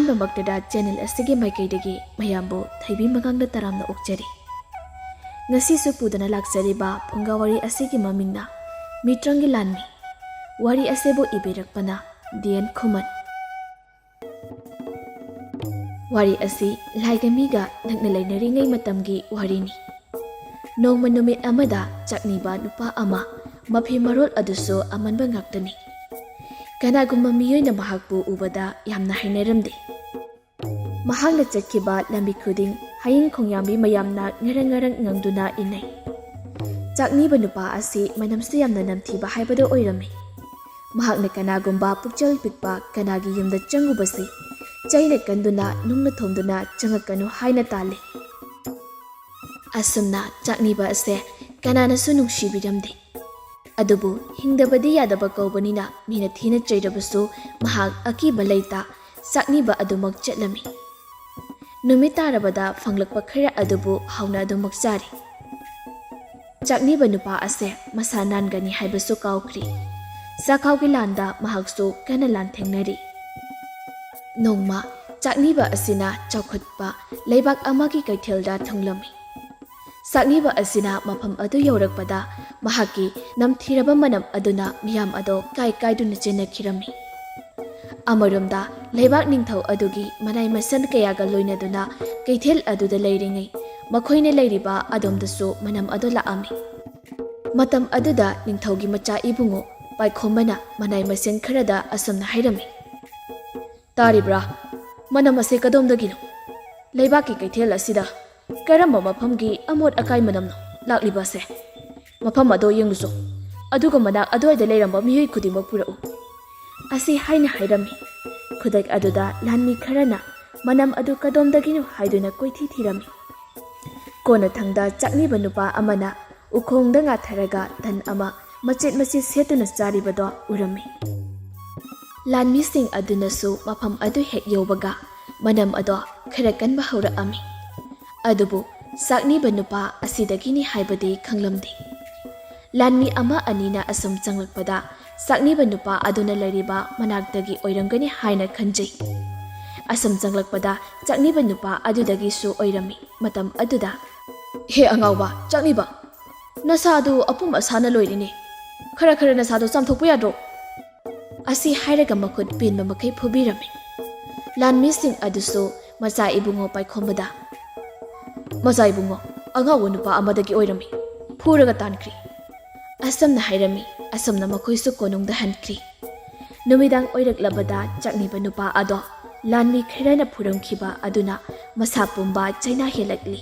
ꯑꯍꯥꯟꯕꯃꯛꯇꯗ channel ꯑꯁꯤꯒꯤ ꯃꯥꯏꯀꯩꯗꯒꯤ ꯃꯌꯥꯝꯕꯨ ꯊꯣꯏꯕꯤ ꯃꯉꯥꯡꯅ ꯇꯔꯥꯝꯅ ꯑꯣꯛꯆꯔꯤ꯫ ꯉꯁꯤꯁꯨ ꯄꯨꯗꯨꯅ ꯂꯥꯛꯆꯔꯤꯕ ꯐꯨꯡꯒꯥ ꯋꯥꯔꯤ ꯑꯁꯤꯒꯤ ꯃꯃꯤꯡꯅ ꯃꯤꯇ꯭ꯔꯪꯒꯤ ꯂꯥꯟꯃꯤ, ꯋꯥꯔꯤ ꯑꯁꯤꯕꯨ ꯏꯕꯤꯔꯛꯄꯅ N Khuman꯫ ꯋꯥꯔꯤ ꯑꯁꯤ ꯂꯥꯏꯒ ꯃꯤꯒ ꯅꯛꯅ ꯂꯩꯅꯔꯤꯉꯩ ꯃꯇꯝꯒꯤ ꯋꯥꯔꯤꯅꯤ꯫ ꯅꯣꯡꯃ ꯅꯨꯃꯤꯠ ꯑꯃꯗ ꯆꯥꯛꯅꯤꯕ ꯅꯨꯄꯥ ꯑꯃ, ꯃꯐꯤ ꯃꯔꯣꯜ ꯑꯗꯨꯁꯨ ꯑꯃꯟꯕ ꯉꯥꯛꯇꯅꯤ꯫ ꯀꯅꯥꯒꯨꯝꯕ ꯃꯤꯑꯣꯏꯅ ꯃꯍꯥꯛꯄꯨ ꯎꯕꯗ ꯌꯥꯝꯅ ꯍꯩꯅꯔꯝꯗꯦ꯫ ꯃꯍꯥꯛꯅ ꯆꯠꯈꯤꯕ ꯂꯝꯕꯤ ꯈꯨꯗꯤꯡ ꯍꯌꯤꯡ ꯈꯣꯡꯌꯥꯝꯕꯤ ꯃꯌꯥꯝꯅ ꯉꯔꯪ ꯉꯔꯪ ꯉꯪꯗꯨꯅ ꯏꯟꯅꯩ꯫ ꯆꯥꯛꯅꯤꯕ ꯅꯨꯄꯥ ꯑꯁꯤ ꯃꯅꯝꯁꯨ ꯌꯥꯝꯅ ꯅꯝꯊꯤꯕ ꯍꯥꯏꯕꯗꯨ ꯑꯣꯏꯔꯝꯃꯤ꯫ ꯃꯍꯥꯛꯅ ꯀꯅꯥꯒꯨꯝꯕ ꯄꯨꯛꯆꯦꯜ ꯄꯤꯛꯄ ꯀꯅꯥꯒꯤ ꯌꯨꯝꯗ ꯆꯪꯉꯨꯕꯁꯤ ꯆꯩꯅ ꯀꯟꯗꯨꯅ ꯅꯨꯡꯅ ꯊꯣꯝꯗꯨꯅ ꯆꯪꯉꯛꯀꯅꯨ ꯍꯥꯏꯅ ꯇꯥꯜꯂꯤ꯫ ꯑꯁꯨꯝꯅ ꯆꯥꯛꯅꯤꯕ ꯑꯁꯦ ꯀꯅꯥꯅꯁꯨ ꯅꯨꯡꯁꯤꯕꯤꯔꯝꯗꯦ꯫ ꯑꯗꯨꯕꯨ ꯍꯤꯡꯗꯕꯗꯤ ꯌꯥꯗꯕ ꯀꯧꯕꯅꯤꯅ ꯃꯤꯅ ꯊꯤꯅ ꯆꯩꯔꯕꯁꯨ ꯃꯍꯥꯛ ꯑꯀꯤꯕ ꯂꯩꯇ ꯆꯥꯛꯅꯤꯕ ꯑꯗꯨꯃꯛ ꯆꯠꯂꯝꯃꯤ꯫ ꯅꯨꯃꯤꯠ ꯇꯥꯔꯕꯗ ꯐꯪꯂꯛꯄ ꯈꯔ ꯑꯗꯨꯕꯨ ꯍꯥꯎꯅ ꯑꯗꯨꯃꯛ ꯆꯥꯔꯤ꯫ ꯆꯥꯛꯅꯤꯕ ꯅꯨꯄꯥ ꯑꯁꯦ ꯃꯁꯥ ꯅꯥꯟꯒꯅꯤ ꯍꯥꯏꯕꯁꯨ ꯀꯥꯎꯈ꯭ꯔꯤ꯫ ꯆꯥꯛꯈꯥꯎꯒꯤ ꯂꯥꯟꯗ ꯃꯍꯥꯛꯁꯨ ꯀꯟꯅ ꯂꯥꯟꯊꯦꯡꯅꯔꯤ꯫ ꯅꯣꯡꯃ ꯆꯥꯛꯅꯤꯕ ꯑꯁꯤꯅ ꯆꯥꯎꯈꯠꯄ ꯂꯩꯕꯥꯛ ꯑꯃꯒꯤ ꯀꯩꯊꯦꯜꯗ ꯊꯨꯡꯂꯝꯃꯤ꯫ ꯆꯥꯛꯅꯤꯕ ꯑꯁꯤꯅ ꯃꯐꯝ ꯑꯗꯨ ꯌꯧꯔꯛꯄꯗ ꯃꯍꯥꯛꯀꯤ ꯅꯝꯊꯤꯔꯕ ꯃꯅꯝ ꯑꯗꯨꯅ ꯃꯤꯌꯥꯝ ꯑꯗꯣ ꯀꯥꯏꯗꯨꯅ ꯆꯦꯟꯅꯈꯤꯔꯝꯃꯤ꯫ ꯑꯃꯔꯣꯝꯗ ꯂꯩꯕꯥꯛ ꯅꯤꯡꯊꯧ ꯑꯗꯨꯒꯤ ꯃꯅꯥꯏ ꯃꯁꯟ ꯀꯌꯥꯒ ꯂꯣꯏꯅꯗꯨꯅ ꯀꯩꯊꯦꯜ ꯑꯗꯨꯗ ꯂꯩꯔꯤꯉꯩ ꯃꯈꯣꯏꯅ ꯂꯩꯔꯤꯕ ꯑꯗꯣꯝꯗꯁꯨ ꯃꯅꯝ ꯑꯗꯨ ꯂꯥꯛꯑꯝꯃꯤ꯫ ꯃꯇꯝ ꯑꯗꯨꯗ ꯅꯤꯡꯊꯧꯒꯤ ꯃꯆꯥ ꯏꯕꯨꯡꯉꯣ ꯄꯥꯏꯈꯣꯝꯕꯅ ꯃꯅꯥꯏ ꯃꯁꯤꯡ ꯈꯔꯗ ꯑꯁꯨꯝꯅ ꯍꯥꯏꯔꯝꯃꯤ꯫ "ꯇꯥꯔꯤꯕ꯭ꯔꯥ? ꯃꯅꯝ ꯑꯁꯤ ꯀꯗꯣꯝꯗꯒꯤꯅꯣ? ꯂꯩꯕꯥꯛꯀꯤ ꯀꯩꯊꯦꯜ ꯑꯁꯤꯗ ꯀꯔꯝꯕ ꯃꯐꯝꯒꯤ ꯑꯃꯣꯠ ꯑꯀꯥꯏ ꯃꯅꯝꯅꯣ ꯂꯥꯛꯂꯤꯕꯁꯦ? ꯃꯐꯝ ꯑꯗꯣ ꯌꯦꯡꯂꯨꯆꯣ, ꯑꯗꯨꯒ ꯃꯅꯥꯛ ꯑꯗꯨꯋꯥꯏꯗ ꯂꯩꯔꯝꯕ ꯃꯤꯑꯣꯏ ꯈꯨꯗꯤꯡꯃꯛ ꯄꯨꯔꯛꯎ" ꯑꯁꯤ ꯍꯥꯏꯅ ꯍꯥꯏꯔꯝꯃꯤ꯫ ꯈꯨꯗꯛ ꯑꯗꯨꯗ ꯂꯥꯟꯃꯤ ꯈꯔꯅ ꯃꯅꯝ ꯑꯗꯨ ꯀꯗꯣꯝꯗꯒꯤꯅꯣ ꯍꯥꯏꯗꯨꯅ ꯀꯣꯏꯊꯤ ꯊꯤꯔꯝꯃꯤ꯫ ꯀꯣꯟꯅꯊꯪꯗ ꯆꯥꯛꯅꯤꯕ ꯅꯨꯄꯥ ꯑꯃꯅ ꯎꯈꯣꯡꯗ ꯉꯥꯊꯔꯒ ꯇꯟ ꯑꯃ ꯃꯆꯦꯠ ꯃꯆꯦꯠ ꯁꯦꯠꯇꯨꯅ ꯆꯥꯔꯤꯕꯗꯣ ꯎꯔꯝꯃꯤ꯫ ꯂꯥꯟꯃꯤꯁꯤꯡ ꯑꯗꯨꯅꯁꯨ ꯃꯐꯝ ꯑꯗꯨ ꯍꯦꯛ ꯌꯧꯕꯒ ꯃꯅꯝ ꯑꯗꯣ ꯈꯔ ꯀꯟꯕ ꯍꯧꯔꯛꯑꯝꯃꯤ꯫ ꯑꯗꯨꯕꯨ ꯆꯥꯛꯅꯤꯕ ꯅꯨꯄꯥ ꯑꯁꯤꯗꯒꯤꯅꯤ ꯍꯥꯏꯕꯗꯤ ꯈꯪꯂꯝꯗꯦ꯫ ꯂꯥꯟꯃꯤ ꯑꯃ ꯑꯅꯤꯅ ꯑꯁꯨꯝ ꯆꯪꯂꯛꯄꯗ ꯆꯥꯛꯅꯤꯕ ꯅꯨꯄꯥ ꯑꯗꯨꯅ ꯂꯩꯔꯤꯕ ꯃꯅꯥꯛꯇꯒꯤ ꯑꯣꯏꯔꯝꯒꯅꯤ ꯍꯥꯏꯅ ꯈꯟꯖꯩ꯫ ꯑꯁꯨꯝ ꯆꯪꯂꯛꯄꯗ ꯆꯥꯛꯅꯤꯕ ꯅꯨꯄꯥ ꯑꯗꯨꯗꯒꯤꯁꯨ ꯑꯣꯏꯔꯝꯃꯤ꯫ ꯃꯇꯝ ꯑꯗꯨꯗ "ꯍꯦ ꯑꯉꯥꯎꯕ ꯆꯥꯛꯅꯤꯕ, ꯅꯁꯥꯗꯨ ꯑꯄꯨꯝ ꯑꯁꯥꯅ ꯂꯣꯏꯔꯤꯅꯦ, ꯈꯔ ꯅꯁꯥꯗꯨ ꯆꯥꯝꯊꯣꯛꯄ ꯌꯥꯗ꯭ꯔꯣ?" ꯑꯁꯤ ꯍꯥꯏꯔꯒ ꯃꯈꯨꯠ ꯄꯦꯟꯕ ꯃꯈꯩ ꯐꯨꯕꯤꯔꯝꯃꯤ꯫ ꯂꯥꯟꯃꯤꯁꯤꯡ ꯑꯗꯨꯁꯨ ꯃꯆꯥ ꯏꯕꯨꯡꯉꯣ ꯄꯥꯏꯈꯣꯝꯕꯗ "ꯃꯆꯥ ꯏꯕꯨꯡꯉꯣ, ꯑꯉꯥꯎꯕ ꯅꯨꯄꯥ ꯑꯃꯗꯒꯤ ꯑꯣꯏꯔꯝꯃꯤ, ꯐꯨꯔꯒ ꯇꯥꯟꯈ꯭ꯔꯤ" ꯑꯁꯨꯝꯅ ꯍꯥꯏꯔꯝꯃꯤ꯫ ꯑꯁꯨꯝꯅ ꯃꯈꯣꯏꯁꯨ ꯀꯣꯅꯨꯡꯗ ꯍꯟꯈ꯭ꯔꯤ꯫ ꯅꯨꯃꯤꯗꯥꯡ ꯑꯣꯏꯔꯛꯂꯕꯗ ꯆꯥꯛꯅꯤꯕ ꯅꯨꯄꯥ ꯑꯗꯣ ꯂꯥꯟꯃꯤ ꯈꯔꯅ ꯐꯨꯔꯝꯈꯤꯕ ꯑꯗꯨꯅ ꯃꯁꯥ ꯄꯨꯝꯕ ꯆꯩꯅꯥ ꯍꯦꯜꯂꯛꯂꯤ꯫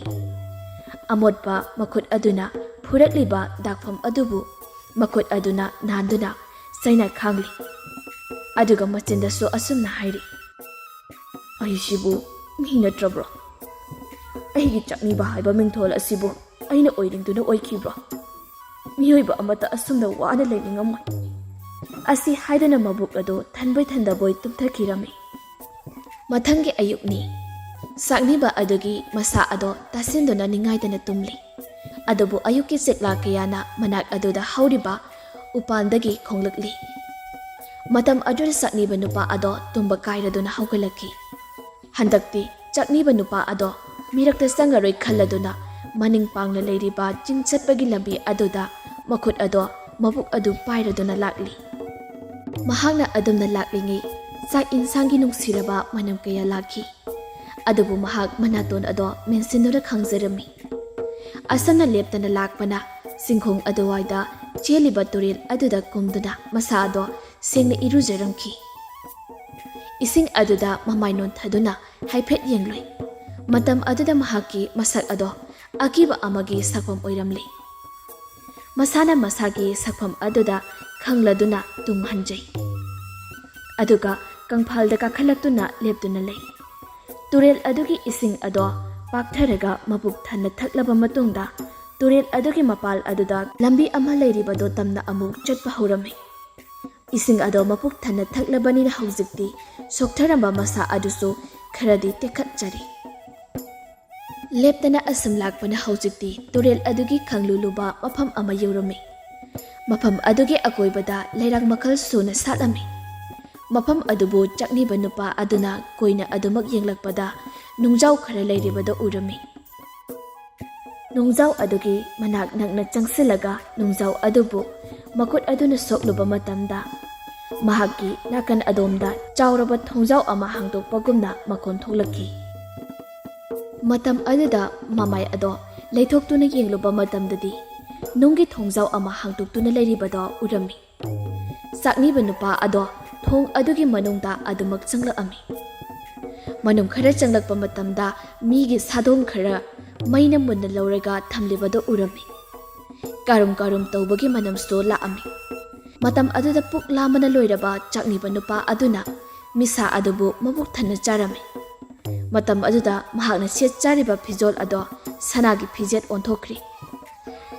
ꯑꯃꯣꯠꯄ ꯃꯈꯨꯠ ꯑꯗꯨꯅ ꯐꯨꯔꯛꯂꯤꯕ ꯗꯥꯛꯐꯝ ꯑꯗꯨꯕꯨ ꯃꯈꯨꯠ ꯑꯗꯨꯅ ꯅꯥꯟꯗꯨꯅ ꯆꯩꯅ ꯈꯥꯡꯂꯤ꯫ ꯑꯗꯨꯒ ꯃꯆꯤꯟꯗꯁꯨ ꯑꯁꯨꯝꯅ ꯍꯥꯏꯔꯤ, "ꯑꯩꯁꯤꯕꯨ ꯃꯤ ꯅꯠꯇ꯭ꯔꯕ꯭ꯔꯣ? ꯑꯩꯒꯤ ꯆꯥꯛꯅꯤꯕ ꯍꯥꯏꯕ ꯃꯤꯡꯊꯣꯜ ꯑꯁꯤꯕꯨ ꯑꯩꯅ ꯑꯣꯏꯅꯤꯡꯗꯨꯅ ꯑꯣꯏꯈꯤꯕ꯭ꯔꯣ? ꯃꯤꯑꯣꯏꯕ ꯑꯃꯠꯇ ꯑꯁꯨꯝꯅ ꯋꯥꯅ ꯂꯩꯅꯤꯡꯉꯝꯃꯣꯏ" ꯑꯁꯤ ꯍꯥꯏꯗꯨꯅ ꯃꯕꯨꯛ ꯑꯗꯨ ꯊꯟꯕꯣꯏ ꯊꯟꯗꯕꯣꯏ ꯇꯨꯝꯊꯈꯤꯔꯝꯃꯤ꯫ ꯃꯊꯪꯒꯤ ꯑꯌꯨꯛꯅꯤ꯫ ꯆꯥꯛꯅꯤꯕ ꯑꯗꯨꯒꯤ ꯃꯁꯥ ꯑꯗꯣ ꯇꯥꯁꯤꯟꯗꯨꯅ ꯅꯤꯡꯉꯥꯏꯗꯅ ꯇꯨꯝꯂꯤ꯫ ꯑꯗꯨꯕꯨ ꯑꯌꯨꯛꯀꯤ ꯆꯦꯛꯂꯥ ꯀꯌꯥꯅ ꯃꯅꯥꯛ ꯑꯗꯨꯗ ꯍꯧꯔꯤꯕ ꯎꯄꯥꯜꯗꯒꯤ ꯈꯣꯡꯂꯛꯂꯤ꯫ ꯃꯇꯝ ꯑꯗꯨꯗ ꯆꯥꯛꯅꯤꯕ ꯅꯨꯄꯥ ꯑꯗꯣ ꯇꯨꯝꯕ ꯀꯥꯏꯔꯗꯨꯅ ꯍꯧꯒꯠꯂꯛꯈꯤ꯫ ꯍꯟꯗꯛꯇꯤ ꯆꯥꯛꯅꯤꯕ ꯅꯨꯄꯥ ꯑꯗꯣ ꯃꯤꯔꯛꯇ ꯆꯪꯉꯔꯣꯏ ꯈꯜꯂꯗꯨꯅ ꯃꯅꯤꯡ ꯄꯥꯡꯅ ꯂꯩꯔꯤꯕ ꯆꯤꯡ ꯆꯠꯄꯒꯤ ꯂꯝꯕꯤ ꯑꯗꯨꯗ ꯃꯈꯨꯠ ꯑꯗꯣ ꯃꯕꯨꯛ ꯑꯗꯨ ꯄꯥꯏꯔꯗꯨꯅ ꯂꯥꯛꯂꯤ꯫ ꯃꯍꯥꯛꯅ ꯑꯗꯨꯝꯅ ꯂꯥꯛꯂꯤꯉꯩ ꯆꯥꯛ ꯏꯟꯁꯥꯡꯒꯤ ꯅꯨꯡꯁꯤꯔꯕ ꯃꯅꯝ ꯀꯌꯥ ꯂꯥꯛꯈꯤ꯫ ꯑꯗꯨꯕꯨ ꯃꯍꯥꯛ ꯃꯅꯥꯇꯣꯟ ꯑꯗꯣ ꯃꯦꯟꯁꯤꯟꯗꯨꯅ ꯈꯥꯡꯖꯔꯝꯃꯤ꯫ ꯑꯁꯨꯝꯅ ꯂꯦꯞꯇꯅ ꯂꯥꯛꯄꯅ ꯆꯤꯡꯈꯣꯡ ꯑꯗꯨꯋꯥꯏꯗ ꯆꯦꯜꯂꯤꯕ ꯇꯨꯔꯦꯜ ꯑꯗꯨꯗ ꯀꯨꯝꯗꯨꯅ ꯃꯁꯥ ꯑꯗꯣ ꯁꯦꯡꯅ ꯏꯔꯨꯖꯔꯝꯈꯤ꯫ ꯏꯁꯤꯡ ꯑꯗꯨꯗ ꯃꯃꯥꯏ ꯅꯣꯟꯊꯗꯨꯅ ꯍꯥꯏꯐꯦꯠ ꯌꯦꯡꯂꯨꯏ꯫ ꯃꯇꯝ ꯑꯗꯨꯗ ꯃꯍꯥꯛꯀꯤ ꯃꯁꯛ ꯑꯗꯣ ꯑꯀꯤꯕ ꯑꯃꯒꯤ ꯁꯛꯐꯝ ꯑꯣꯏꯔꯝꯂꯤ꯫ ꯃꯁꯥꯅ ꯃꯁꯥꯒꯤ ꯁꯛꯐꯝ ꯑꯗꯨꯗ ꯈꯪꯂꯗꯨꯅ ꯇꯨꯡ ꯍꯟꯖꯩ꯫ ꯑꯗꯨꯒ ꯀꯪꯐꯥꯜꯗ ꯀꯥꯈꯠꯂꯛꯇꯨꯅ ꯂꯦꯞꯇꯨꯅ ꯂꯩ꯫ ꯇꯨꯔꯦꯜ ꯑꯗꯨꯒꯤ ꯏꯁꯤꯡ ꯑꯗꯣ ꯄꯥꯛꯊꯔꯒ ꯃꯕꯨꯛ ꯊꯟꯅ ꯊꯛꯂꯕ ꯃꯇꯨꯡꯗ ꯇꯨꯔꯦꯜ ꯑꯗꯨꯒꯤ ꯃꯄꯥꯜ ꯑꯗꯨꯗ ꯂꯝꯕꯤ ꯑꯃ ꯂꯩꯔꯤꯕꯗꯣ ꯇꯝꯅ ꯑꯃꯨꯛ ꯆꯠꯄ ꯍꯧꯔꯝꯃꯤ꯫ ꯏꯁꯤꯡ ꯑꯗꯣ ꯃꯄꯨꯛ ꯊꯟꯅ ꯊꯛꯂꯕꯅꯤꯅ ꯍꯧꯖꯤꯛꯇꯤ ꯁꯣꯛꯊꯔꯝꯕ ꯃꯁꯥ ꯑꯗꯨꯁꯨ ꯈꯔꯗꯤ ꯇꯦꯛꯈꯠꯆꯔꯤ꯫ ꯂꯦꯞꯇꯅ ꯑꯁꯨꯝ ꯂꯥꯛꯄꯅ ꯍꯧꯖꯤꯛꯇꯤ ꯇꯨꯔꯦꯜ ꯑꯗꯨꯒꯤ ꯈꯪꯂꯨ ꯂꯨꯕ ꯃꯐꯝ ꯑꯃ ꯌꯧꯔꯝꯃꯤ꯫ ꯃꯐꯝ ꯑꯗꯨꯒꯤ ꯑꯀꯣꯏꯕꯗ ꯂꯩꯔꯥꯡ ꯃꯈꯜ ꯁꯨꯅ ꯁꯥꯠꯂꯝꯃꯤ꯫ Mafam adubu chakniba nupa aduna koina adumak yenglakpada nungjaw khara leiribada urami. Nungjaw adugi manak nakna changsilaga nungjaw adubu makut aduna sokluba matamda mahaki nakan adomda chawraba thongjaw ama hangdokpagumna makon tholaki. Matam aduda mamay ado leithoktuna yengluba matamdadi nunggi thongjaw ama hangdoktuna leiribada urami. Sakniba nupa ado thong adugi manungda adumak changlaami. Manung khara changlakpa matamda migi sadong khara maina munna lauraga thamlibada urami. Karum karum tawbagi manamsto laami. Matam aduda puk lamana loiraba chakniba nupa aduna misa adubu mabuk thana charami. Matam aduda mahakna set chariba phijol ado sanagi phijet onthokri.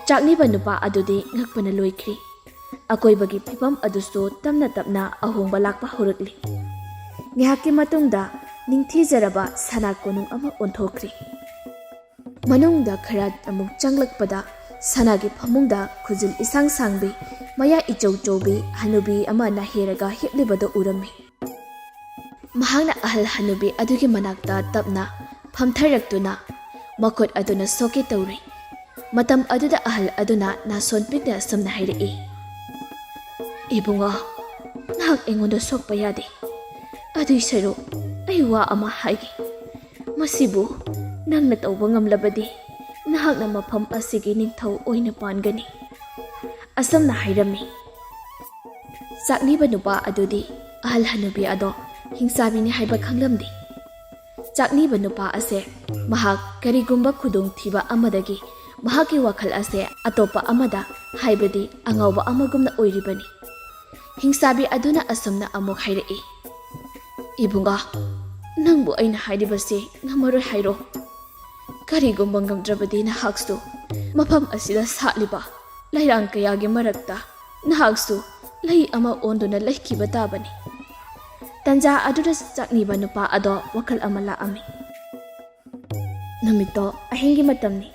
Chakniba nupa adudi ngakpana loikri. Akoibagi phibam adusto tamna tapna ahongba lakpa horukli. Ngihaki matungda ningthijaraba sana konung ama onthokri. Manungda khara amuk changlakpada sanagi phamungda khujil isang sangbi maya ichau chaubi hanubi ama naheraga hiplibada urami. Mahangna ahal hanubi adugi manakta tapna phamtharaktuna makot aduna soke tawri. Matam aduda ahal aduna nason pikna samna hairi. Ibunga, nahak engondo sokpa yade. Adui saro, ay wa ama haigi. Masibu, nang natawba ngamlabadi, nahak na mafam asigi ningthaw oina pangani. Asam na hairami. Sakniba nupa adudi, ahal hanubi ado, hingsabi ni haiba khanglamdi. Sakniba nupa ase, mahak karigumba khudong thiba amadagi, mahaki wakhal ase atopa amada haibadi angawba amagumna oiribani. Hingsabi aduna asamna amok hairei. Ibunga, nangbu aina hairibase ngamaroi hairo. Karigumba ngamdrabadi nahakstu mafam asida satliba lairang kayagi marakta nahakstu lai ama onduna laikiba tabani. Tanja aduda chakniba nupa ado wakal ama laami. Numito ahingi matamni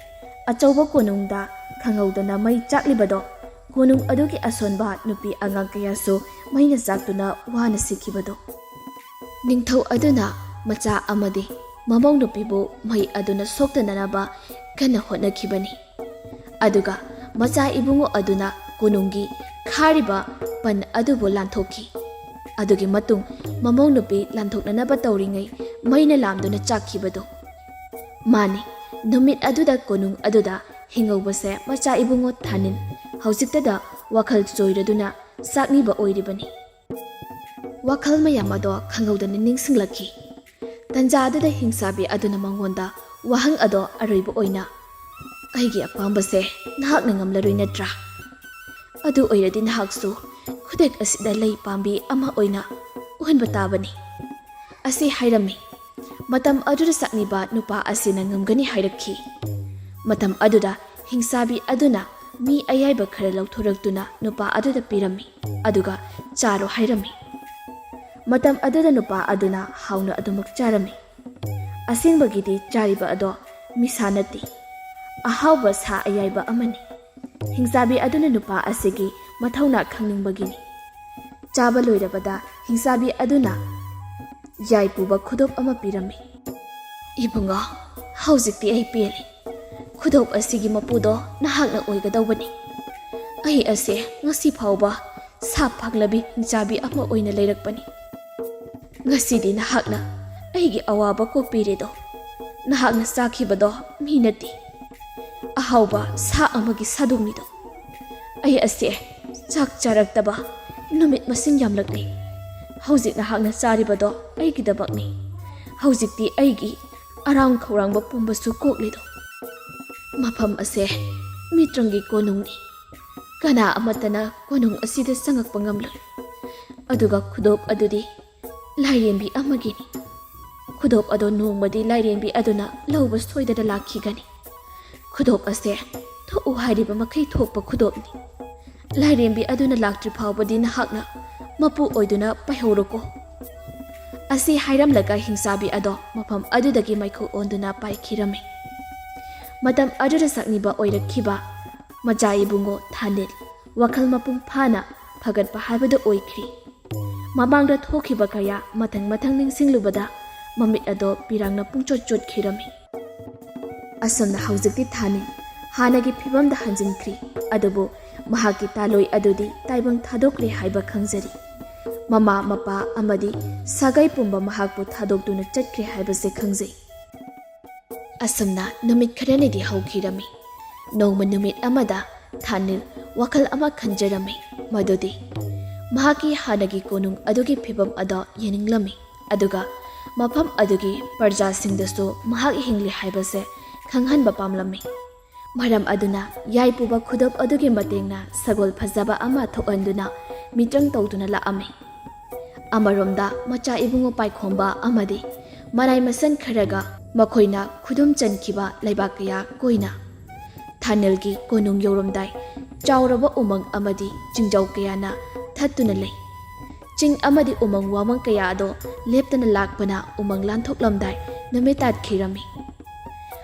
achauba konungda khangawdana mai chaklibado konung adugi asonba nupi angang kayaso maina chaktuna wana sikibado. Ningthaw aduna macha amadi mamong nupibu mai aduna soktananaba kana hotnakibani. Aduga macha ibungo aduna konunggi khariba pan adubo lanthoki. Adugi matung mamong nupi lanthoknanaba tawringai maina lamduna chakhibado. Mani numit aduda konung aduda hingawbase macha ibungo thanin hausiktada wakhal choiraduna sakniba oiribani. Wakhal mayam ado khangawdana ningsinglaki. Tanja adada hingsabi aduna mangonda wahang ado aroiba oina. Aigi apambase nahakna ngamlaroi natra. Adu oiradi nahaksu khudek asida lay pambi ama oina uhanba tabani. Asi hairami. Matam aduda sakniba nupa asina ngamgani hairakhi. Matam aduda hingsabi aduna mi ayaiba khara lauthoraktuna nupa aduda pirami. Aduga charo hairami. Matam aduda nupa aduna hauna adumak charami. Asingbagidi chariba ado misanati. Ahawba sa ayaiba amani. Hingsabi aduna nupa asigi mathauna khangningbagini. Chaba loirabada hingsabi aduna yaipuba khudop ama pirami. Ibunga, haujikti ai peli. Khudop asigi mapudo nahakna oigadawbani. Ai ase ngasi phawba sap phaglabi hingsabi ama oina leirakpani. Ngasidi nahakna aigi awaba ko piredo. Nahakna sakhibado minati. Ahawba sa amagi sadungnido. Ai ase chak charaktaba numit masing yamlakli. Haujik nahakna charibado aigidabakni. Haujikti aigi arang khawrangba pumbasu koklido. Mafam ase Mitrangi konungni. Kana amatana konung asida sangakpa ngamloi. Aduga khudop adudi lairenbi amagini. Khudop ado nongmadi lairenbi aduna lauba soidada lakhigani. Khudop ase tho'u hairiba makai thokpa khudopni. Lairenbi aduna laktri phawbadi nahakna mapu oiduna paihoroko. Asi hairamlaga hingsabi ado mafam adudagi maikhu onduna paikhirami. Matam aduda sakniba oirakhiba macha ibungo thanil wakhal mapung phana phagatpa haibada oikhri. Mamangda thokiba kaya mathang ningsinglubada mamit ado pirangna pungchot chotkhirami. Asomna haujikti Thanil hanagi phibamda hanjinkhri adubu mahaki taloi adudi taibang thadokre haiba khangjari. Mama mapa amadi sagai pumba mahakpu thadokduna chatkre haibase khangjai. Asomna numit kharanidi haukhirami. Nongma numit amada Thanil wakal ama khanjarami madudi mahaki hanagi konung adugi phibam ado yeninglami aduga mafam adugi parja singdasu mahak hingli haibase khanghanba pamlami. Maram aduna yaipuba khudop adugi matengna sagol phajaba ama thokanduna mitrang tawduna laami. Amaromda macha ibungo paikhomba amadi marai masan kharaga makhoina khudum chankhiba laibak kaya koina. Thanilgi konung yoromdai chauraba umang amadi jingjau kayana thattuna lei. Ching amadi umang wamang kaya ado leptana lakpana umang lanthoklamdai namitat khirami.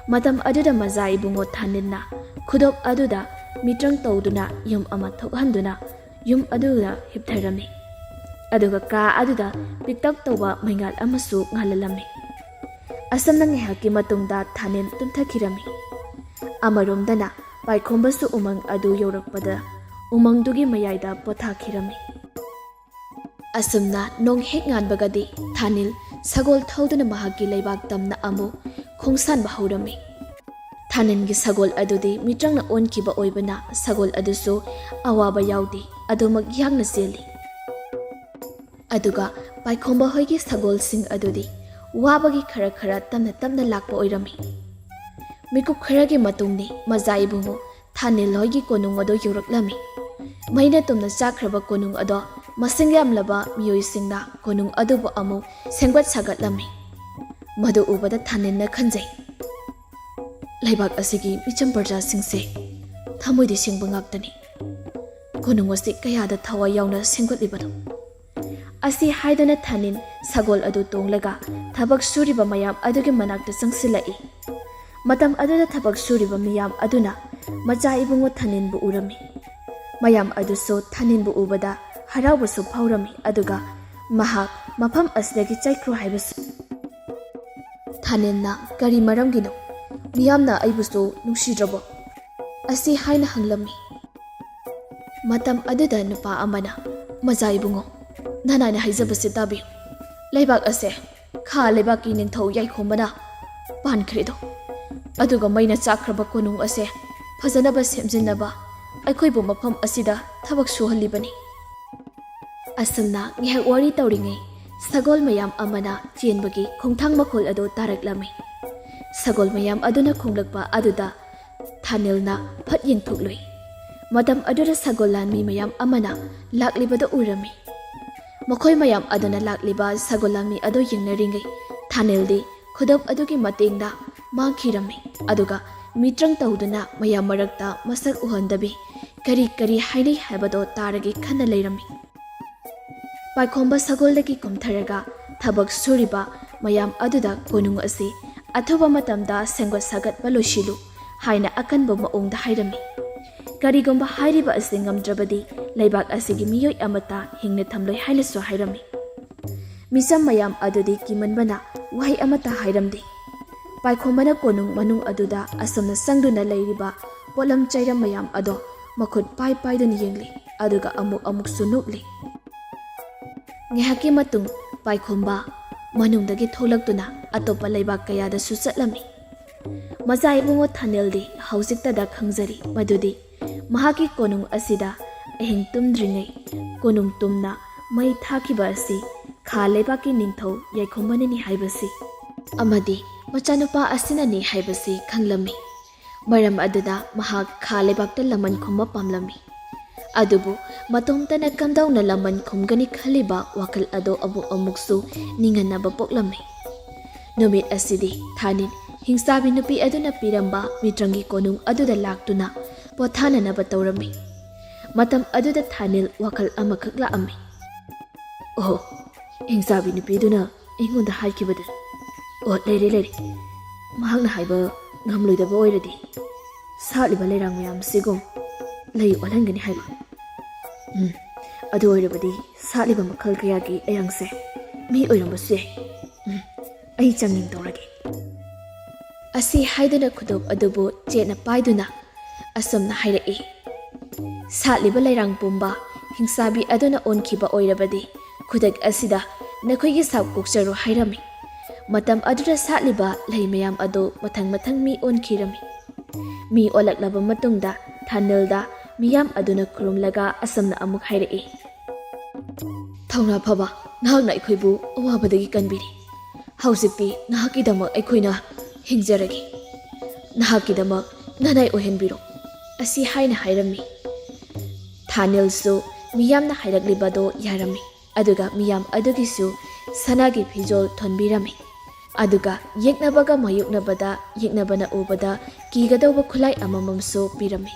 Matam aduda maza ibungo Thanilna khudop aduda mitrang tawduna yum ama thokhanduna yum aduda hiptharami. Aduga ka aduda piktak tawba maingal amasu ngalalami. Asamna ngehaki matungda Thanil tumthakhirami. Amaromdana paikhombasu umang adu yorakpada umangdugi mayaida pothakhirami. Asumna nong hek nganbagadi Thanil sagol thauduna mahaki leibak tamna amu khongsan bahurami. Thanilgi sagol adudi mitrangna onkiba oibana sagol adusu awaba yaudi adumak yagna seli. Aduga paikhomba hoigi sagol sing adudi wabagi khara tamna lakpa oirami. Mikup kharagi matungni maza ibungo Thanil hoigi konung ado yoraklami. Maina tumna chakraba konung ado masing yamlaba miyoisingna konung adubu amu sengbat sagatlami. Madu ubada Thanilna khanjai. Laibak asigi micham parja singse thamoidi singba ngaktani. Konung asi kayada thawa yauna senggatlibado. Asi haidana Thanil sagol adu tonglaga thabak suriba mayam adugi manakta sangsilai. Matam aduda thabak suriba miyam aduna macha ibungo Thanilbu urami. Mayam aduso Thanilbu ubada haraubasu phaurami aduga mahak mafam asdagi chaikru haibasu. Thanilna kari maramgino miyamna aibusu nungsidrabo asi haina hanglami. Matam aduda nupa amana maza ibungo nanana haijabase tabi laibak ase kha laibaki ningthau yaikhombana pankhredo aduga maina chakraba konung ase fajanaba semjinaba aikhoibu mafam asida thabak suhalibani. Asumna ngehak wari tawringai sagol mayam amana chenbagi khongthang makhol ado taraklami. Sagol mayam aduna khonglakpa aduda Thanilna phat yengthukloi. Matam aduda sagol lanmi mayam amana laklibada urami. Makhoi mayam aduna lakliba sagol lanmi ado yengnaringai Thanildi khudop adugi matengda mangkhirami aduga mitrang tawduna mayam marakta masak uhandabi kari hainai habado taragi khanna leirami. Paikhomba sagoldagi kumtharaga thabak suriba mayam aduda konung asi athoba matamda senggot sagat balosilu haina akanba maongda hairami. Karigomba hairiba asi ngamdrabadi leibak asigi miyoi amata hingna thamloi hainasu hairami. Misam mayam adudi kimanbana wahai amata hairamdi. Paikhomana konung manung aduda asomna sangduna leiriba polam chairam mayam ado makhut paiduni yengli aduga amuk sunukli. Ngehaki matung paikhomba manungdagi tholaktuna atopa leibak kayada su chatlami. Maza ibungo Thanildi haujiktada khangjari madudi mahaki konung asida ahing tumdringai konung tumna mai thakiba asi kha leibaki ningthau yaikhombani haibasi amadi machanupa asinani haibasi khanglami. Maram aduda mahak kha leibakta laman khomba pamlami. Adubu matomtana kamdauna laman khomgani khaliba wakal ado amuksu ninganaba poklami. Numit asidi Thanil hingsabi nupi aduna piramba mitrangi konung aduda laktuna pothananaba tawrami. Matam aduda Thanil wakal amakhak laami. Oh, hingsabi nupi duna ingonda haikibadu. Oh, leire mahakna haiba ngamloidaba oiradi satliba leirang mayam sigom lei olhangani haiba. ꯑꯗꯨ ꯑꯣꯏꯔꯕꯗꯤ ꯁꯥꯠꯂꯤꯕ ꯃꯈꯜ ꯀꯌꯥꯒꯤ ꯑꯌꯥꯡꯁꯦ ꯃꯤ ꯑꯣꯏꯔꯝꯕꯁꯨ ꯌꯥꯏ. ꯑꯩ ꯆꯥꯡꯌꯦꯡ ꯇꯧꯔꯒꯦ. ꯑꯁꯤ ꯍꯥꯏꯗꯨꯅ ꯈꯨꯗꯣꯞ ꯑꯗꯨꯕꯨ ꯆꯦꯠꯅ ꯄꯥꯏꯗꯨꯅ ꯑꯁꯨꯝꯅ ꯍꯥꯏꯔꯛꯏ. ꯁꯥꯠꯂꯤꯕ ꯂꯩꯔꯥꯡ ꯄꯨꯝꯕ ꯍꯤꯡꯆꯥꯕꯤ ꯑꯗꯨꯅ ꯑꯣꯟꯈꯤꯕ ꯑꯣꯏꯔꯕꯗꯤ ꯈꯨꯗꯛ ꯑꯁꯤꯗ ꯅꯈꯣꯏꯒꯤ ꯁꯥꯞ ꯀꯣꯛꯆꯔꯣ ꯍꯥꯏꯔꯝꯃꯤ. ꯃꯇꯝ ꯑꯗꯨꯗ ꯁꯥꯠꯂꯤꯕ ꯂꯩ ꯃꯌꯥꯝ ꯑꯗꯨ ꯃꯊꯪ ꯃꯊꯪ ꯃꯤ ꯑꯣꯟꯈꯤꯔꯝꯃꯤ. ꯃꯤ ꯑꯣꯜꯂꯛꯂꯕ ꯃꯇꯨꯡꯗ ꯊꯥꯅꯤꯜꯗ ꯃꯤꯌꯥꯝ ꯑꯗꯨꯅ ꯈꯨꯔꯨꯝꯂꯒ ꯑꯁꯨꯝꯅ ꯑꯃꯨꯛ ꯍꯥꯏꯔꯛꯏ. ꯊꯧꯅꯥ ꯐꯕ ꯅꯍꯥꯛꯅ ꯑꯩꯈꯣꯏꯕꯨ ꯑꯋꯥꯕꯗꯒꯤ ꯀꯟꯕꯤꯔꯤ. ꯍꯧꯖꯤꯛꯇꯤ ꯅꯍꯥꯛꯀꯤꯗꯃꯛ ꯑꯩꯈꯣꯏꯅ ꯍꯤꯡꯖꯔꯒꯦ. ꯅꯍꯥꯛꯀꯤꯗꯃꯛ ꯅꯅꯥꯏ ꯑꯣꯏꯍꯟꯕꯤꯔꯣ. ꯑꯁꯤ ꯍꯥꯏꯅ ꯍꯥꯏꯔꯝꯃꯤ. ꯊꯥꯅꯤꯜꯁꯨ ꯃꯤꯌꯥꯝꯅ ꯍꯥꯏꯔꯛꯂꯤꯕꯗꯣ ꯌꯥꯔꯝꯃꯤ. ꯑꯗꯨꯒ ꯃꯤꯌꯥꯝ ꯑꯗꯨꯒꯤꯁꯨ ꯁꯅꯥꯒꯤ ꯐꯤꯖꯣꯜ ꯊꯣꯟꯕꯤꯔꯝꯃꯤ. ꯑꯗꯨꯒ ꯌꯦꯛꯅꯕꯒ ꯃꯥꯌꯣꯛꯅꯕꯗ ꯌꯦꯛꯅꯕꯅ ꯎꯕꯗ ꯀꯤꯒꯗꯧꯕ ꯈꯨꯠꯂꯥꯏ ꯑꯃꯃꯝꯁꯨ ꯄꯤꯔꯝꯃꯤ.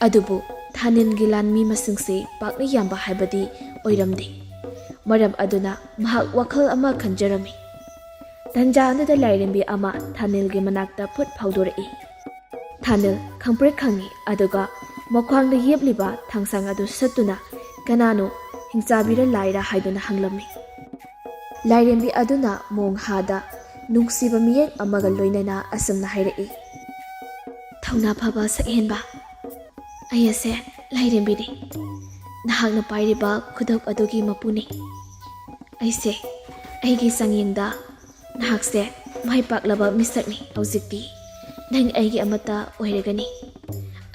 ꯑꯗꯨꯕꯨ ꯊꯥꯅꯤꯜꯒꯤ ꯂꯥꯟꯃꯤ ꯃꯁꯤꯡꯁꯦ ꯄꯥꯛꯅ ꯌꯥꯝꯕ ꯍꯥꯏꯕꯗꯤ ꯑꯣꯏꯔꯝꯗꯦ. ꯃꯔꯝ ꯑꯗꯨꯅ ꯃꯍꯥꯛ ꯋꯥꯈꯜ ꯑꯃ ꯈꯟꯖꯔꯝꯃꯤ. ꯇꯟꯖꯥ ꯑꯗꯨꯗ ꯂꯥꯏꯔꯦꯝꯕꯤ ꯑꯃ ꯊꯥꯅꯤꯜꯒꯤ ꯃꯅꯥꯛꯇ ꯐꯨꯠ ꯐꯥꯎꯗꯣꯔꯛꯏ. ꯊꯥꯅꯤꯜ ꯈꯪꯄ꯭ꯔꯦꯛ ꯈꯪꯏ. ꯑꯗꯨꯒ ꯃꯈ꯭ꯋꯥꯡꯗ ꯌꯦꯞꯂꯤꯕ ꯊꯥꯡꯁꯥꯡ ꯑꯗꯨ ꯁꯠꯇꯨꯅ ꯀꯅꯥꯅꯣ ꯍꯤꯡꯆꯥꯕꯤꯔ ꯂꯥꯏꯔ ꯍꯥꯏꯗꯨꯅ ꯍꯪꯂꯝꯃꯤ. ꯂꯥꯏꯔꯦꯝꯕꯤ ꯑꯗꯨꯅ ꯃꯣꯡ ꯍꯥꯗ ꯅꯨꯡꯁꯤꯕ ꯃꯤꯠꯌꯦꯡ ꯑꯃꯒ ꯂꯣꯏꯅꯅ ꯑꯁꯨꯝꯅ ꯍꯥꯏꯔꯛꯏ. ꯊꯧꯅꯥ ꯐꯕ ꯁꯛꯍꯦꯟꯕ, ꯑꯩ ꯑꯁꯦ ꯂꯥꯏꯔꯦꯝꯕꯤꯅꯤ. ꯅꯍꯥꯛꯅ ꯄꯥꯏꯔꯤꯕ ꯈꯨꯗꯣꯞ ꯑꯗꯨꯒꯤ ꯃꯄꯨꯅꯤ. ꯑꯩꯁꯦ ꯑꯩꯒꯤ ꯆꯥꯡꯌꯦꯡꯗ ꯅꯍꯥꯛꯁꯦ ꯃꯥꯏ ꯄꯥꯛꯂꯕ ꯃꯤꯁꯛꯅꯤ. ꯍꯧꯖꯤꯛꯇꯤ ꯅꯪ ꯑꯩꯒꯤ ꯑꯃꯠꯇ ꯑꯣꯏꯔꯒꯅꯤ.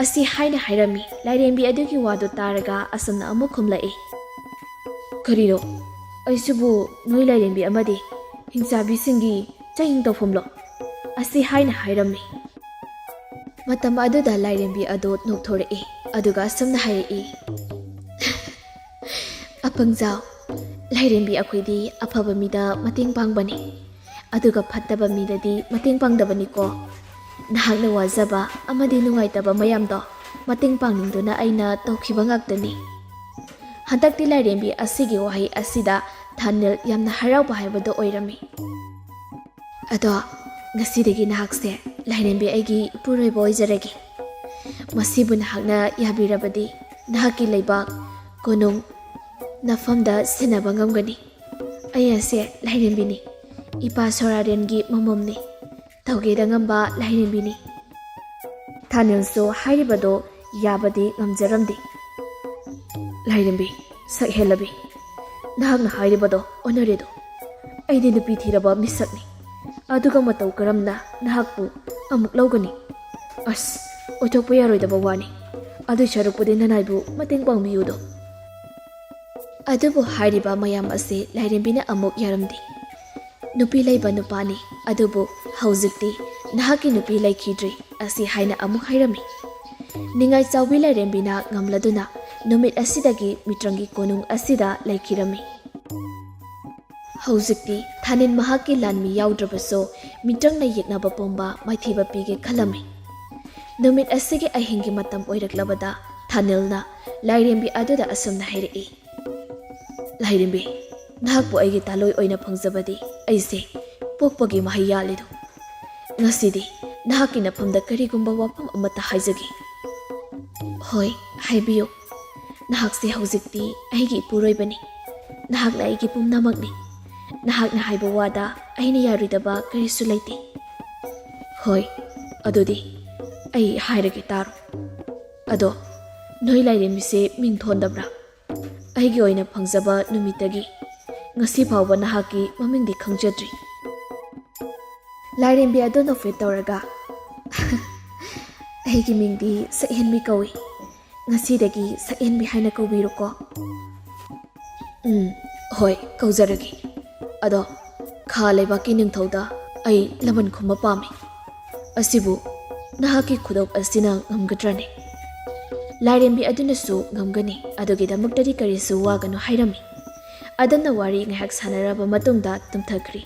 ꯑꯁꯤ ꯍꯥꯏꯅ ꯍꯥꯏꯔꯝꯃꯤ. ꯂꯥꯏꯔꯦꯝꯕꯤ ꯑꯗꯨꯒꯤ ꯋꯥꯗꯨ ꯇꯥꯔꯒ ꯑꯁꯨꯝꯅ ꯑꯃꯨꯛ ꯈꯨꯝꯂꯛꯏ. ꯀꯔꯤꯅꯣ? ꯑꯩꯁꯤꯕꯨ ꯅꯣꯏ ꯂꯥꯏꯔꯦꯝꯕꯤ ꯑꯃꯗꯤ ꯍꯤꯡꯆꯥꯕꯤꯁꯤꯡꯒꯤ ꯆꯥꯡꯌꯦꯡ ꯇꯧꯐꯝꯂꯣ? ꯑꯁꯤ ꯍꯥꯏꯅ ꯍꯥꯏꯔꯝꯃꯤ. ꯃꯇꯝ ꯑꯗꯨꯗ ꯂꯥꯏꯔꯦꯝꯕꯤ ꯑꯗꯨ ꯅꯣꯛꯊꯣꯔꯛꯏ. ꯑꯗꯨꯒ ꯑꯁꯨꯝꯅ ꯍꯥꯏꯔꯛꯏ. ꯑꯄꯪꯖꯥꯎ, ꯂꯥꯏꯔꯦꯝꯕꯤ ꯑꯩꯈꯣꯏꯗꯤ ꯑꯐꯕ ꯃꯤꯗ ꯃꯇꯦꯡ ꯄꯥꯡꯕꯅꯤ. ꯑꯗꯨꯒ ꯐꯠꯇꯕ ꯃꯤꯗꯗꯤ ꯃꯇꯦꯡ ꯄꯥꯡꯗꯕꯅꯤꯀꯣ. ꯅꯍꯥꯛꯅ ꯋꯥꯖꯕ ꯑꯃꯗꯤ ꯅꯨꯡꯉꯥꯏꯇꯕ ꯃꯌꯥꯝꯗꯣ ꯃꯇꯦꯡ ꯄꯥꯡꯅꯤꯡꯗꯨꯅ ꯑꯩꯅ ꯇꯧꯈꯤꯕ ꯉꯥꯛꯇꯅꯤ. ꯍꯟꯗꯛꯇꯤ ꯂꯥꯏꯔꯦꯝꯕꯤ ꯑꯁꯤꯒꯤ ꯋꯥꯍꯩ ꯑꯁꯤꯗ ꯊꯥꯅꯤꯜ ꯌꯥꯝꯅ ꯍꯔꯥꯎꯕ ꯍꯥꯏꯕꯗꯣ ꯑꯣꯏꯔꯝꯃꯤ. ꯑꯗꯣ ꯉꯁꯤꯗꯒꯤ ꯅꯍꯥꯛꯁꯦ ꯂꯥꯏꯔꯦꯝꯕꯤ ꯑꯩꯒꯤ ꯏꯄꯨꯔꯣꯏꯕ ꯑꯣꯏꯖꯔꯒꯦ. ꯃꯁꯤꯕꯨ ꯅꯍꯥꯛꯅ ꯌꯥꯕꯤꯔꯕꯗꯤ ꯅꯍꯥꯛꯀꯤ ꯂꯩꯕꯥꯛ ꯀꯣꯅꯨꯡ ꯅꯐꯝꯗ ꯁꯤꯟꯅꯕ ꯉꯝꯒꯅꯤ. ꯑꯩ ꯑꯁꯦ ꯂꯥꯏꯔꯦꯝꯕꯤꯅꯤ. ꯏꯄꯥ ꯁꯣꯔꯥꯔꯦꯟꯒꯤ ꯃꯃꯣꯝꯅꯤ. ꯇꯧꯒꯦꯗ ꯉꯝꯕ ꯂꯥꯏꯔꯦꯝꯕꯤꯅꯤ. ꯊꯥꯅꯤꯜꯁꯨ ꯍꯥꯏꯔꯤꯕꯗꯣ ꯌꯥꯕꯗꯤ ꯉꯝꯖꯔꯝꯗꯦ. ꯂꯥꯏꯔꯦꯝꯕꯤ, ꯁꯛꯍꯦꯜꯂꯕꯤ, ꯅꯍꯥꯛꯅ ꯍꯥꯏꯔꯤꯕꯗꯣ ꯑꯣꯟꯅꯔꯦꯗꯣ. ꯑꯩꯗꯤ ꯅꯨꯄꯤ ꯊꯤꯔꯕ ꯃꯤꯁꯛꯅꯤ. ꯑꯗꯨꯒ ꯃꯇꯧ ꯀꯔꯝꯅ ꯅꯍꯥꯛꯄꯨ ꯑꯃꯨꯛ ꯂꯧꯒꯅꯤ? ꯑꯁ, ꯑꯣꯏꯊꯣꯛꯄ ꯌꯥꯔꯣꯏꯗꯕ ꯋꯥꯅꯤ. ꯑꯗꯨꯏ ꯁꯔꯨꯛꯄꯨꯗꯤ ꯅꯅꯥꯏꯕꯨ ꯃꯇꯦꯡ ꯄꯥꯡꯕꯤꯌꯨꯗꯣ. ꯑꯗꯨꯕꯨ ꯍꯥꯏꯔꯤꯕ ꯃꯌꯥꯝ ꯑꯁꯤ ꯂꯥꯏꯔꯦꯝꯕꯤꯅ ꯑꯃꯨꯛ ꯌꯥꯔꯝꯗꯦ. ꯅꯨꯄꯤ ꯂꯩꯕ ꯅꯨꯄꯥꯅꯤ. ꯑꯗꯨꯕꯨ ꯍꯧꯖꯤꯛꯇꯤ ꯅꯍꯥꯛꯀꯤ ꯅꯨꯄꯤ ꯂꯩꯈꯤꯗ꯭ꯔꯤ. ꯑꯁꯤ ꯍꯥꯏꯅ ꯑꯃꯨꯛ ꯍꯥꯏꯔꯝꯃꯤ. ꯅꯤꯡꯉꯥꯏ ꯆꯥꯎꯕꯤ ꯂꯥꯏꯔꯦꯝꯕꯤꯅ ꯉꯝꯂꯗꯨꯅ ꯅꯨꯃꯤꯠ ꯑꯁꯤꯗꯒꯤ ꯃꯤꯇ꯭ꯔꯪꯒꯤ ꯀꯣꯅꯨꯡ ꯑꯁꯤꯗ ꯂꯩꯈꯤꯔꯝꯃꯤ. ꯍꯧꯖꯤꯛꯇꯤ ꯊꯥꯅꯤꯜ ꯃꯍꯥꯛꯀꯤ ꯂꯥꯟꯃꯤ ꯌꯥꯎꯗ꯭ꯔꯕꯁꯨ ꯃꯤꯇ꯭ꯔꯪꯅ ꯌꯦꯛꯅꯕ ꯄꯨꯝꯕ ꯃꯥꯏꯊꯤꯕ ꯄꯤꯒꯦ ꯈꯜꯂꯝꯃꯤ. ꯅꯨꯃꯤꯠ ꯑꯁꯤꯒꯤ ꯑꯍꯤꯡꯒꯤ ꯃꯇꯝ ꯑꯣꯏꯔꯛꯂꯕꯗ ꯊꯥꯅꯤꯜꯅ ꯂꯥꯏꯔꯦꯝꯕꯤ ꯑꯗꯨꯗ ꯑꯁꯨꯝꯅ ꯍꯥꯏꯔꯛꯏ. ꯂꯥꯏꯔꯦꯝꯕꯤ, ꯅꯍꯥꯛꯄꯨ ꯑꯩꯒꯤ ꯇꯥꯂꯣꯏ ꯑꯣꯏꯅ ꯐꯪꯖꯕꯗꯤ ꯑꯩꯁꯦ ꯄꯣꯛꯄꯒꯤ ꯃꯍꯩ ꯌꯥꯜꯂꯤꯗꯣ. ꯉꯁꯤꯗꯤ ꯅꯍꯥꯛꯀꯤ ꯅꯐꯝꯗ ꯀꯔꯤꯒꯨꯝꯕ ꯋꯥꯐꯝ ꯑꯃꯠꯇ ꯍꯥꯏꯖꯒꯦ. ꯍꯣꯏ, ꯍꯥꯏꯕꯤꯌꯨ. ꯅꯍꯥꯛꯁꯦ ꯍꯧꯖꯤꯛꯇꯤ ꯑꯩꯒꯤ ꯏꯄꯨꯔꯣꯏꯕꯅꯤ. ꯅꯍꯥꯛꯅ ꯑꯩꯒꯤ ꯄꯨꯝꯅꯃꯛꯅꯤ. ꯅꯍꯥꯛꯅ ꯍꯥꯏꯕ ꯋꯥꯗ ꯑꯩꯅ ꯌꯥꯔꯣꯏꯗꯕ ꯀꯔꯤꯁꯨ ꯂꯩꯇꯦ. ꯍꯣꯏ, ꯑꯗꯨꯗꯤ ꯑꯩ ꯍꯥꯏꯔꯒꯦ ꯇꯥꯔꯣ. ꯑꯗꯣ ꯅꯣꯏ ꯂꯥꯏꯔꯦꯝꯕꯤꯁꯦ ꯃꯤꯡ ꯊꯣꯟꯗꯕ꯭ꯔꯥ? ꯑꯩꯒꯤ ꯑꯣꯏꯅ ꯐꯪꯖꯕ ꯅꯨꯃꯤꯠꯇꯒꯤ ꯉꯁꯤ ꯐꯥꯎꯕ ꯅꯍꯥꯛꯀꯤ ꯃꯃꯤꯡꯗꯤ ꯈꯪꯖꯗ꯭ꯔꯤ. ꯂꯥꯏꯔꯦꯝꯕꯤ ꯑꯗꯨ ꯅꯣꯛꯐꯦꯠ ꯇꯧꯔꯒ ꯑꯩꯒꯤ ꯃꯤꯡꯗꯤ ꯁꯛꯍꯦꯟꯕꯤ ꯀꯧꯏ. ꯉꯁꯤꯗꯒꯤ ꯁꯛꯍꯦꯟꯕꯤ ꯍꯥꯏꯅ ꯀꯧꯕꯤꯔꯣꯀꯣ. ꯍꯣꯏ, ꯀꯧꯖꯔꯒꯦ. ꯑꯗꯣ ꯈꯥ ꯂꯩꯕꯥꯛꯀꯤ ꯅꯤꯡꯊꯧꯗ ꯑꯩ ꯂꯃꯟ ꯈꯨꯝꯕ ꯄꯥꯝꯃꯤ. ꯑꯁꯤꯕꯨ ꯅꯍꯥꯛꯀꯤ ꯈꯨꯗꯣꯞ ꯑꯁꯤꯅ ꯉꯝꯒꯗ꯭ꯔꯅꯦ? ꯂꯥꯏꯔꯦꯝꯕꯤ ꯑꯗꯨꯅꯁꯨ ꯉꯝꯒꯅꯤ. ꯑꯗꯨꯒꯤꯗꯃꯛꯇꯗꯤ ꯀꯔꯤꯁꯨ ꯋꯥꯒꯅꯨ ꯍꯥꯏꯔꯝꯃꯤ. ꯑꯗꯨꯝꯅ ꯋꯥꯔꯤ ꯉꯥꯏꯍꯥꯛ ꯁꯥꯟꯅꯔꯕ ꯃꯇꯨꯡꯗ ꯇꯨꯝꯊꯈ꯭ꯔꯤ.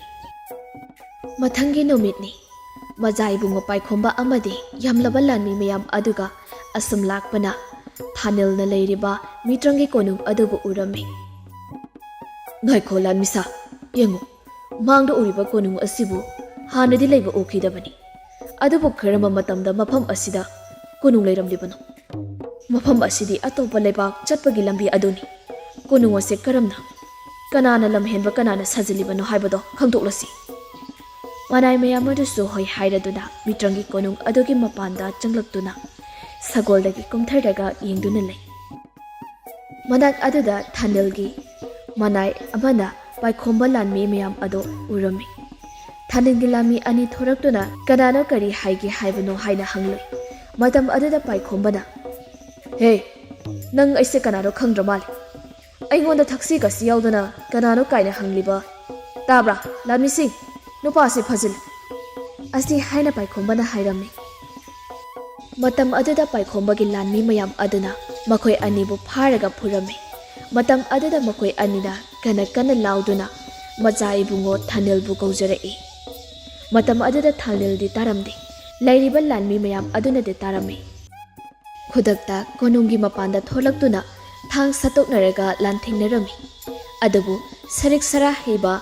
ꯃꯊꯪꯒꯤ ꯅꯨꯃꯤꯠꯅꯤ. ꯃꯖꯥ ꯏꯕꯨꯡꯉꯣ ꯄꯥꯏꯈꯣꯝꯕ ꯑꯃꯗꯤ ꯌꯥꯝꯂꯕ ꯂꯥꯟꯃꯤ ꯃꯌꯥꯝ ꯑꯗꯨꯒ ꯑꯁꯨꯝ ꯂꯥꯛꯄꯅ ꯊꯥꯅꯤꯜꯅ ꯂꯩꯔꯤꯕ ꯃꯤꯇ꯭ꯔꯪꯒꯤ ꯀꯣꯅꯨꯡ ꯑꯗꯨꯕꯨ ꯎꯔꯝꯃꯤ. ꯉꯥꯏꯈꯣ ꯂꯥꯟꯃꯤꯁꯥ, ꯌꯦꯡꯉꯨ. ꯃꯥꯡꯗ ꯎꯔꯤꯕ ꯀꯣꯅꯨꯡ ꯑꯁꯤꯕꯨ ꯍꯥꯟꯅꯗꯤ ꯂꯩꯕ ꯎꯈꯤꯗꯕꯅꯤ. ꯑꯗꯨꯕꯨ ꯀꯔꯝꯕ ꯃꯇꯝꯗ ꯃꯐꯝ ꯑꯁꯤꯗ ꯀꯣꯅꯨꯡ ꯂꯩꯔꯝꯂꯤꯕꯅꯣ? ꯃꯐꯝ ꯑꯁꯤꯗꯤ ꯑꯇꯣꯞꯄ ꯂꯩꯕꯥꯛ ꯆꯠꯄꯒꯤ ꯂꯝꯕꯤ ꯑꯗꯨꯅꯤ. ꯀꯣꯅꯨꯡ ꯑꯁꯦ ꯀꯔꯝꯅ ꯀꯅꯥꯅ ꯂꯝꯍꯦꯟꯕ ꯀꯅꯥꯅ ꯁꯥꯖꯤꯜꯂꯤꯕꯅꯣ ꯍꯥꯏꯕꯗꯣ ꯈꯪꯗꯣꯛꯂꯁꯤ꯫ ꯃꯅꯥꯏ ꯃꯌꯥꯝ ꯑꯗꯨꯁꯨ ꯍꯣꯏ ꯍꯥꯏꯔꯗꯨꯅ ꯃꯤꯇ꯭ꯔꯪꯒꯤ ꯀꯣꯅꯨꯡ ꯑꯗꯨꯒꯤ ꯃꯄꯥꯟꯗ ꯆꯪꯂꯛꯇꯨꯅ ꯁꯒꯣꯜꯗꯒꯤ ꯀꯨꯝꯊꯔꯒ ꯌꯦꯡꯗꯨꯅ ꯂꯩ꯫ ꯃꯅꯥꯛ ꯑꯗꯨꯗ ꯊꯥꯅꯤꯜꯒꯤ ꯃꯅꯥꯏ ꯑꯃꯅ ꯄꯥꯏꯈꯣꯝꯕ ꯂꯥꯟꯃꯤ ꯃꯌꯥꯝ ꯑꯗꯨ ꯎꯔꯝꯃꯤ꯫ ꯊꯥꯅꯤꯜꯒꯤ ꯂꯥꯟꯃꯤ ꯑꯅꯤ ꯊꯣꯔꯛꯇꯨꯅ ꯀꯅꯥꯅꯣ ꯀꯔꯤ ꯍꯥꯏꯒꯦ ꯍꯥꯏꯕꯅꯣ ꯍꯥꯏꯅ ꯍꯪꯂꯨꯏ꯫ ꯃꯇꯝ ꯑꯗꯨꯗ ꯄꯥꯏꯈꯣꯝꯕꯅ "ꯍꯦ, ꯅꯪ ꯑꯩꯁꯦ ꯀꯅꯥꯅꯣ ꯈꯪꯗ꯭ꯔ ꯃꯥꯜꯂꯦ꯫ ꯑꯩꯉꯣꯟꯗ ꯊꯛꯁꯤ ꯈꯥꯁꯤ ꯌꯥꯎꯗꯅ ꯀꯅꯥꯅꯣ ꯀꯥꯏꯅ ꯍꯪꯂꯤꯕ ꯇꯥꯕ꯭ꯔꯥ ꯂꯥꯟꯃꯤꯁꯤꯡ, ꯅꯨꯄꯥꯁꯤ ꯐꯖꯤꯜꯂꯤ" ꯑꯁꯤ ꯍꯥꯏꯅ ꯄꯥꯏꯈꯣꯝꯕꯅ ꯍꯥꯏꯔꯝꯃꯤ꯫ ꯃꯇꯝ ꯑꯗꯨꯗ ꯄꯥꯏꯈꯣꯝꯕꯒꯤ ꯂꯥꯟꯃꯤ ꯃꯌꯥꯝ ꯑꯗꯨꯅ ꯃꯈꯣꯏ ꯑꯅꯤꯕꯨ ꯐꯥꯔꯒ ꯐꯨꯔꯝꯃꯤ꯫ ꯃꯇꯝ ꯑꯗꯨꯗ ꯃꯈꯣꯏ ꯑꯅꯤꯅ ꯀꯟꯅ ꯀꯟꯅ ꯂꯥꯎꯗꯨꯅ ꯃꯆꯥ ꯏꯕꯨꯡꯉꯣ ꯊꯥꯅꯤꯜꯕꯨ ꯀꯧꯖꯔꯛꯏ꯫ ꯃꯇꯝ ꯑꯗꯨꯗ ꯊꯥꯅꯤꯜꯗꯤ ꯇꯥꯔꯝꯗꯦ, ꯂꯩꯔꯤꯕ ꯂꯥꯟꯃꯤ ꯃꯌꯥꯝ ꯑꯗꯨꯅꯗꯤ ꯇꯥꯔꯝꯃꯤ꯫ ꯈꯨꯗꯛꯇ ꯀꯣꯅꯨꯡꯒꯤ ꯃꯄꯥꯟꯗ ꯊꯣꯛꯂꯛꯇꯨꯅ ꯊꯥꯡ ꯁꯠꯇꯣꯛꯅꯔꯒ ꯂꯥꯟꯊꯦꯡꯅꯔꯝꯃꯤ꯫ ꯑꯗꯨꯕꯨ ꯁꯔꯤꯛ ꯁꯔꯥ ꯍꯩꯕ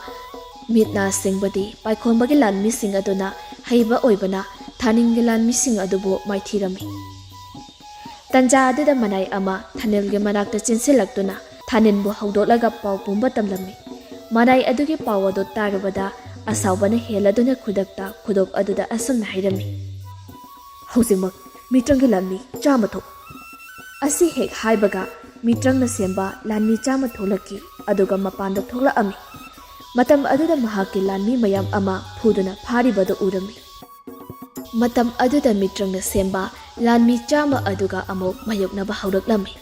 ꯃꯤꯠ ꯅꯥ ꯁꯤꯡꯕꯗꯤ ꯄꯥꯏꯈꯣꯝꯕꯒꯤ ꯂꯥꯟꯃꯤꯁꯤꯡ ꯑꯗꯨꯅ ꯍꯩꯕ ꯑꯣꯏꯕꯅ ꯊꯥꯅꯤꯜꯒꯤ ꯂꯥꯟꯃꯤꯁꯤꯡ ꯑꯗꯨꯕꯨ ꯃꯥꯏꯊꯤꯔꯝꯃꯤ꯫ ꯇꯟꯖꯥ ꯑꯗꯨꯗ ꯃꯅꯥꯏ ꯑꯃ ꯊꯥꯅꯤꯜꯒꯤ ꯃꯅꯥꯛꯇ ꯆꯦꯟꯁꯤꯜꯂꯛꯇꯨꯅ ꯊꯥꯅꯤꯜꯕꯨ ꯍꯧꯗꯣꯛꯂꯒ ꯄꯥꯎ ꯄꯨꯝꯕ ꯇꯝꯂꯝꯃꯤ꯫ ꯃꯅꯥꯏ ꯑꯗꯨꯒꯤ ꯄꯥꯎ ꯑꯗꯨ ꯇꯥꯔꯨꯕꯗ ꯑꯁꯥꯎꯕꯅ ꯍꯦꯜꯂꯗꯨꯅ ꯈꯨꯗꯛꯇ ꯈꯨꯗꯣꯞ ꯑꯗꯨꯗ ꯑꯁꯨꯝꯅ ꯍꯥꯏꯔꯝꯃꯤ: "ꯍꯧꯖꯤꯛꯃꯛ ꯃꯤꯇ꯭ꯔꯪꯒꯤ ꯂꯥꯟꯃꯤ 100 ꯊꯣꯛ"꯫ ꯑꯁꯤ ꯍꯦꯛ ꯍꯥꯏꯕꯒ ꯃꯤꯇ꯭ꯔꯪꯅ ꯁꯦꯝꯕ ꯂꯥꯟꯃꯤ 100 ꯊꯣꯛꯂꯛꯈꯤ ꯑꯗꯨꯒ ꯃꯄꯥꯟꯗ ꯊꯣꯛꯂꯛꯑꯝꯃꯤ꯫ ꯃꯇꯝ ꯑꯗꯨꯗ ꯃꯍꯥꯛꯀꯤ ꯂꯥꯟꯃꯤ ꯃꯌꯥꯝ ꯑꯃ ꯐꯨꯗꯨꯅ ꯐꯥꯔꯤꯕꯗꯨ ꯎꯔꯝꯃꯤ꯫ ꯃꯇꯝ ꯑꯗꯨꯗ ꯃꯤꯇ꯭ꯔꯪꯅ ꯁꯦꯝꯕ ꯂꯥꯟꯃꯤ 100 ꯑꯗꯨꯒ ꯑꯃꯨꯛ ꯃꯥꯌꯣꯛꯅꯕ ꯍꯧꯔꯛꯂꯝꯃꯤ꯫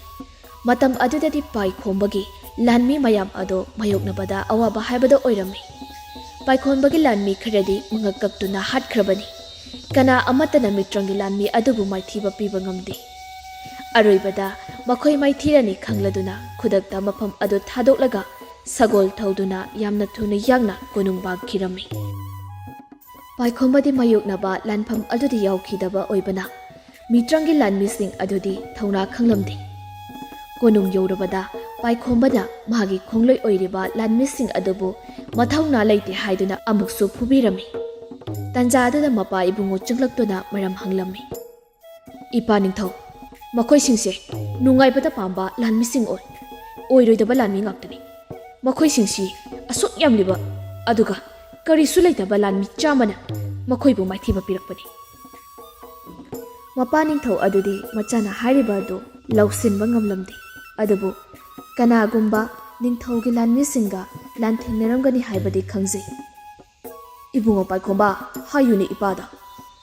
ꯃꯇꯝ ꯑꯗꯨꯗꯗꯤ ꯄꯥꯏꯈꯣꯝꯕꯒꯤ ꯂꯥꯟꯃꯤ ꯃꯌꯥꯝ ꯑꯗꯨ ꯃꯥꯌꯣꯛꯅꯕꯗ ꯑꯋꯥꯕ ꯍꯥꯏꯕꯗꯨ ꯑꯣꯏꯔꯝꯃꯤ꯫ ꯄꯥꯏꯈꯣꯝꯕꯒꯤ ꯂꯥꯟꯃꯤ ꯈꯔꯗꯤ ꯃꯉꯛ ꯀꯛꯇꯨꯅ ꯍꯥꯠꯈ꯭ꯔꯕꯅꯤ꯫ ꯀꯅꯥ ꯑꯃꯠꯇꯅ ꯃꯤꯇ꯭ꯔꯪꯒꯤ ꯂꯥꯟꯃꯤ ꯑꯗꯨꯕꯨ ꯃꯥꯏꯊꯤꯕ ꯄꯤꯕ ꯉꯝꯗꯦ꯫ ꯑꯔꯣꯏꯕꯗ ꯃꯈꯣꯏ ꯃꯥꯏꯊꯤꯔꯅꯤ ꯈꯪꯂꯗꯨꯅ ꯈꯨꯗꯛꯇ ꯃꯐꯝ ꯑꯗꯨ ꯊꯥꯗꯣꯛꯂꯒ ꯁꯒꯣꯜ ꯊꯧꯗꯨꯅ ꯌꯥꯝꯅ ꯊꯨꯅ ꯌꯥꯡꯅ ꯀꯣꯅꯨꯡ ꯕꯥꯡꯈꯤꯔꯝꯃꯤ꯫ ꯄꯥꯏꯈꯣꯝꯕꯗꯤ ꯃꯥꯌꯣꯛꯅꯕ ꯂꯥꯟꯐꯝ ꯑꯗꯨꯗ ꯌꯥꯎꯈꯤꯗꯕ ꯑꯣꯏꯕꯅ ꯃꯤꯇ꯭ꯔꯪꯒꯤ ꯂꯥꯟꯃꯤꯁꯤꯡ ꯑꯗꯨꯗꯤ ꯊꯧꯅꯥ ꯈꯪꯂꯝꯗꯦ꯫ ꯀꯣꯅꯨꯡ ꯌꯧꯔꯕꯗ ꯄꯥꯏꯈꯣꯝꯕꯅ ꯃꯥꯒꯤ ꯈꯣꯡꯂꯣꯏ ꯑꯣꯏꯔꯤꯕ ꯂꯥꯟꯃꯤꯁꯤꯡ ꯑꯗꯨꯕꯨ ꯃꯊꯧꯅꯥ ꯂꯩꯇꯦ ꯍꯥꯏꯗꯨꯅ ꯑꯃꯨꯛꯁꯨ ꯐꯨꯕꯤꯔꯝꯃꯤ꯫ ꯇꯟꯖꯥ ꯑꯗꯨꯗ ꯃꯄꯥ ꯏꯕꯨꯡꯉꯣ ꯆꯪꯂꯛꯇꯨꯅ ꯃꯔꯝ ꯍꯪꯂꯝꯃꯤ: "ꯏꯄꯥ ꯅꯤꯡꯊꯧ, ꯃꯈꯣꯏꯁꯤꯡꯁꯦ ꯅꯨꯡꯉꯥꯏꯕꯗ ꯄꯥꯝꯕ ꯂꯥꯟꯃꯤꯁꯤꯡ ꯑꯣꯏꯔꯣꯏꯗꯕ ꯂꯥꯟꯃꯤ ꯉꯥꯛꯇꯅꯤ꯫ ꯃꯈꯣꯏꯁꯤꯡꯁꯤ ꯑꯁꯨꯛ ꯌꯥꯝꯂꯤꯕ ꯑꯗꯨꯒ ꯀꯔꯤꯁꯨ ꯂꯩꯇꯕ ꯂꯥꯟꯃꯤ 100ꯅ ꯃꯈꯣꯏꯕꯨ ꯃꯥꯏꯊꯤꯕ ꯄꯤꯔꯛꯄꯅꯤ"꯫ ꯃꯄꯥ ꯅꯤꯡꯊꯧ ꯑꯗꯨꯗꯤ ꯃꯆꯥꯅ ꯍꯥꯏꯔꯤꯕ ꯑꯗꯨ ꯂꯧꯁꯤꯟꯕ ꯉꯝꯂꯝꯗꯦ꯫ ꯑꯗꯨꯕꯨ ꯀꯅꯥꯒꯨꯝꯕ ꯅꯤꯡꯊꯧꯒꯤ ꯂꯥꯟꯃꯤꯁꯤꯡꯒ ꯂꯥꯟꯊꯦꯡꯅꯔꯝꯒꯅꯤ ꯍꯥꯏꯕꯗꯤ ꯈꯪꯖꯩ꯫ "ꯏꯕꯨꯡꯉꯣ ꯄꯥꯏꯈꯣꯝꯕ, ꯍꯥꯏꯌꯨꯅꯦ ꯏꯄꯥꯗ,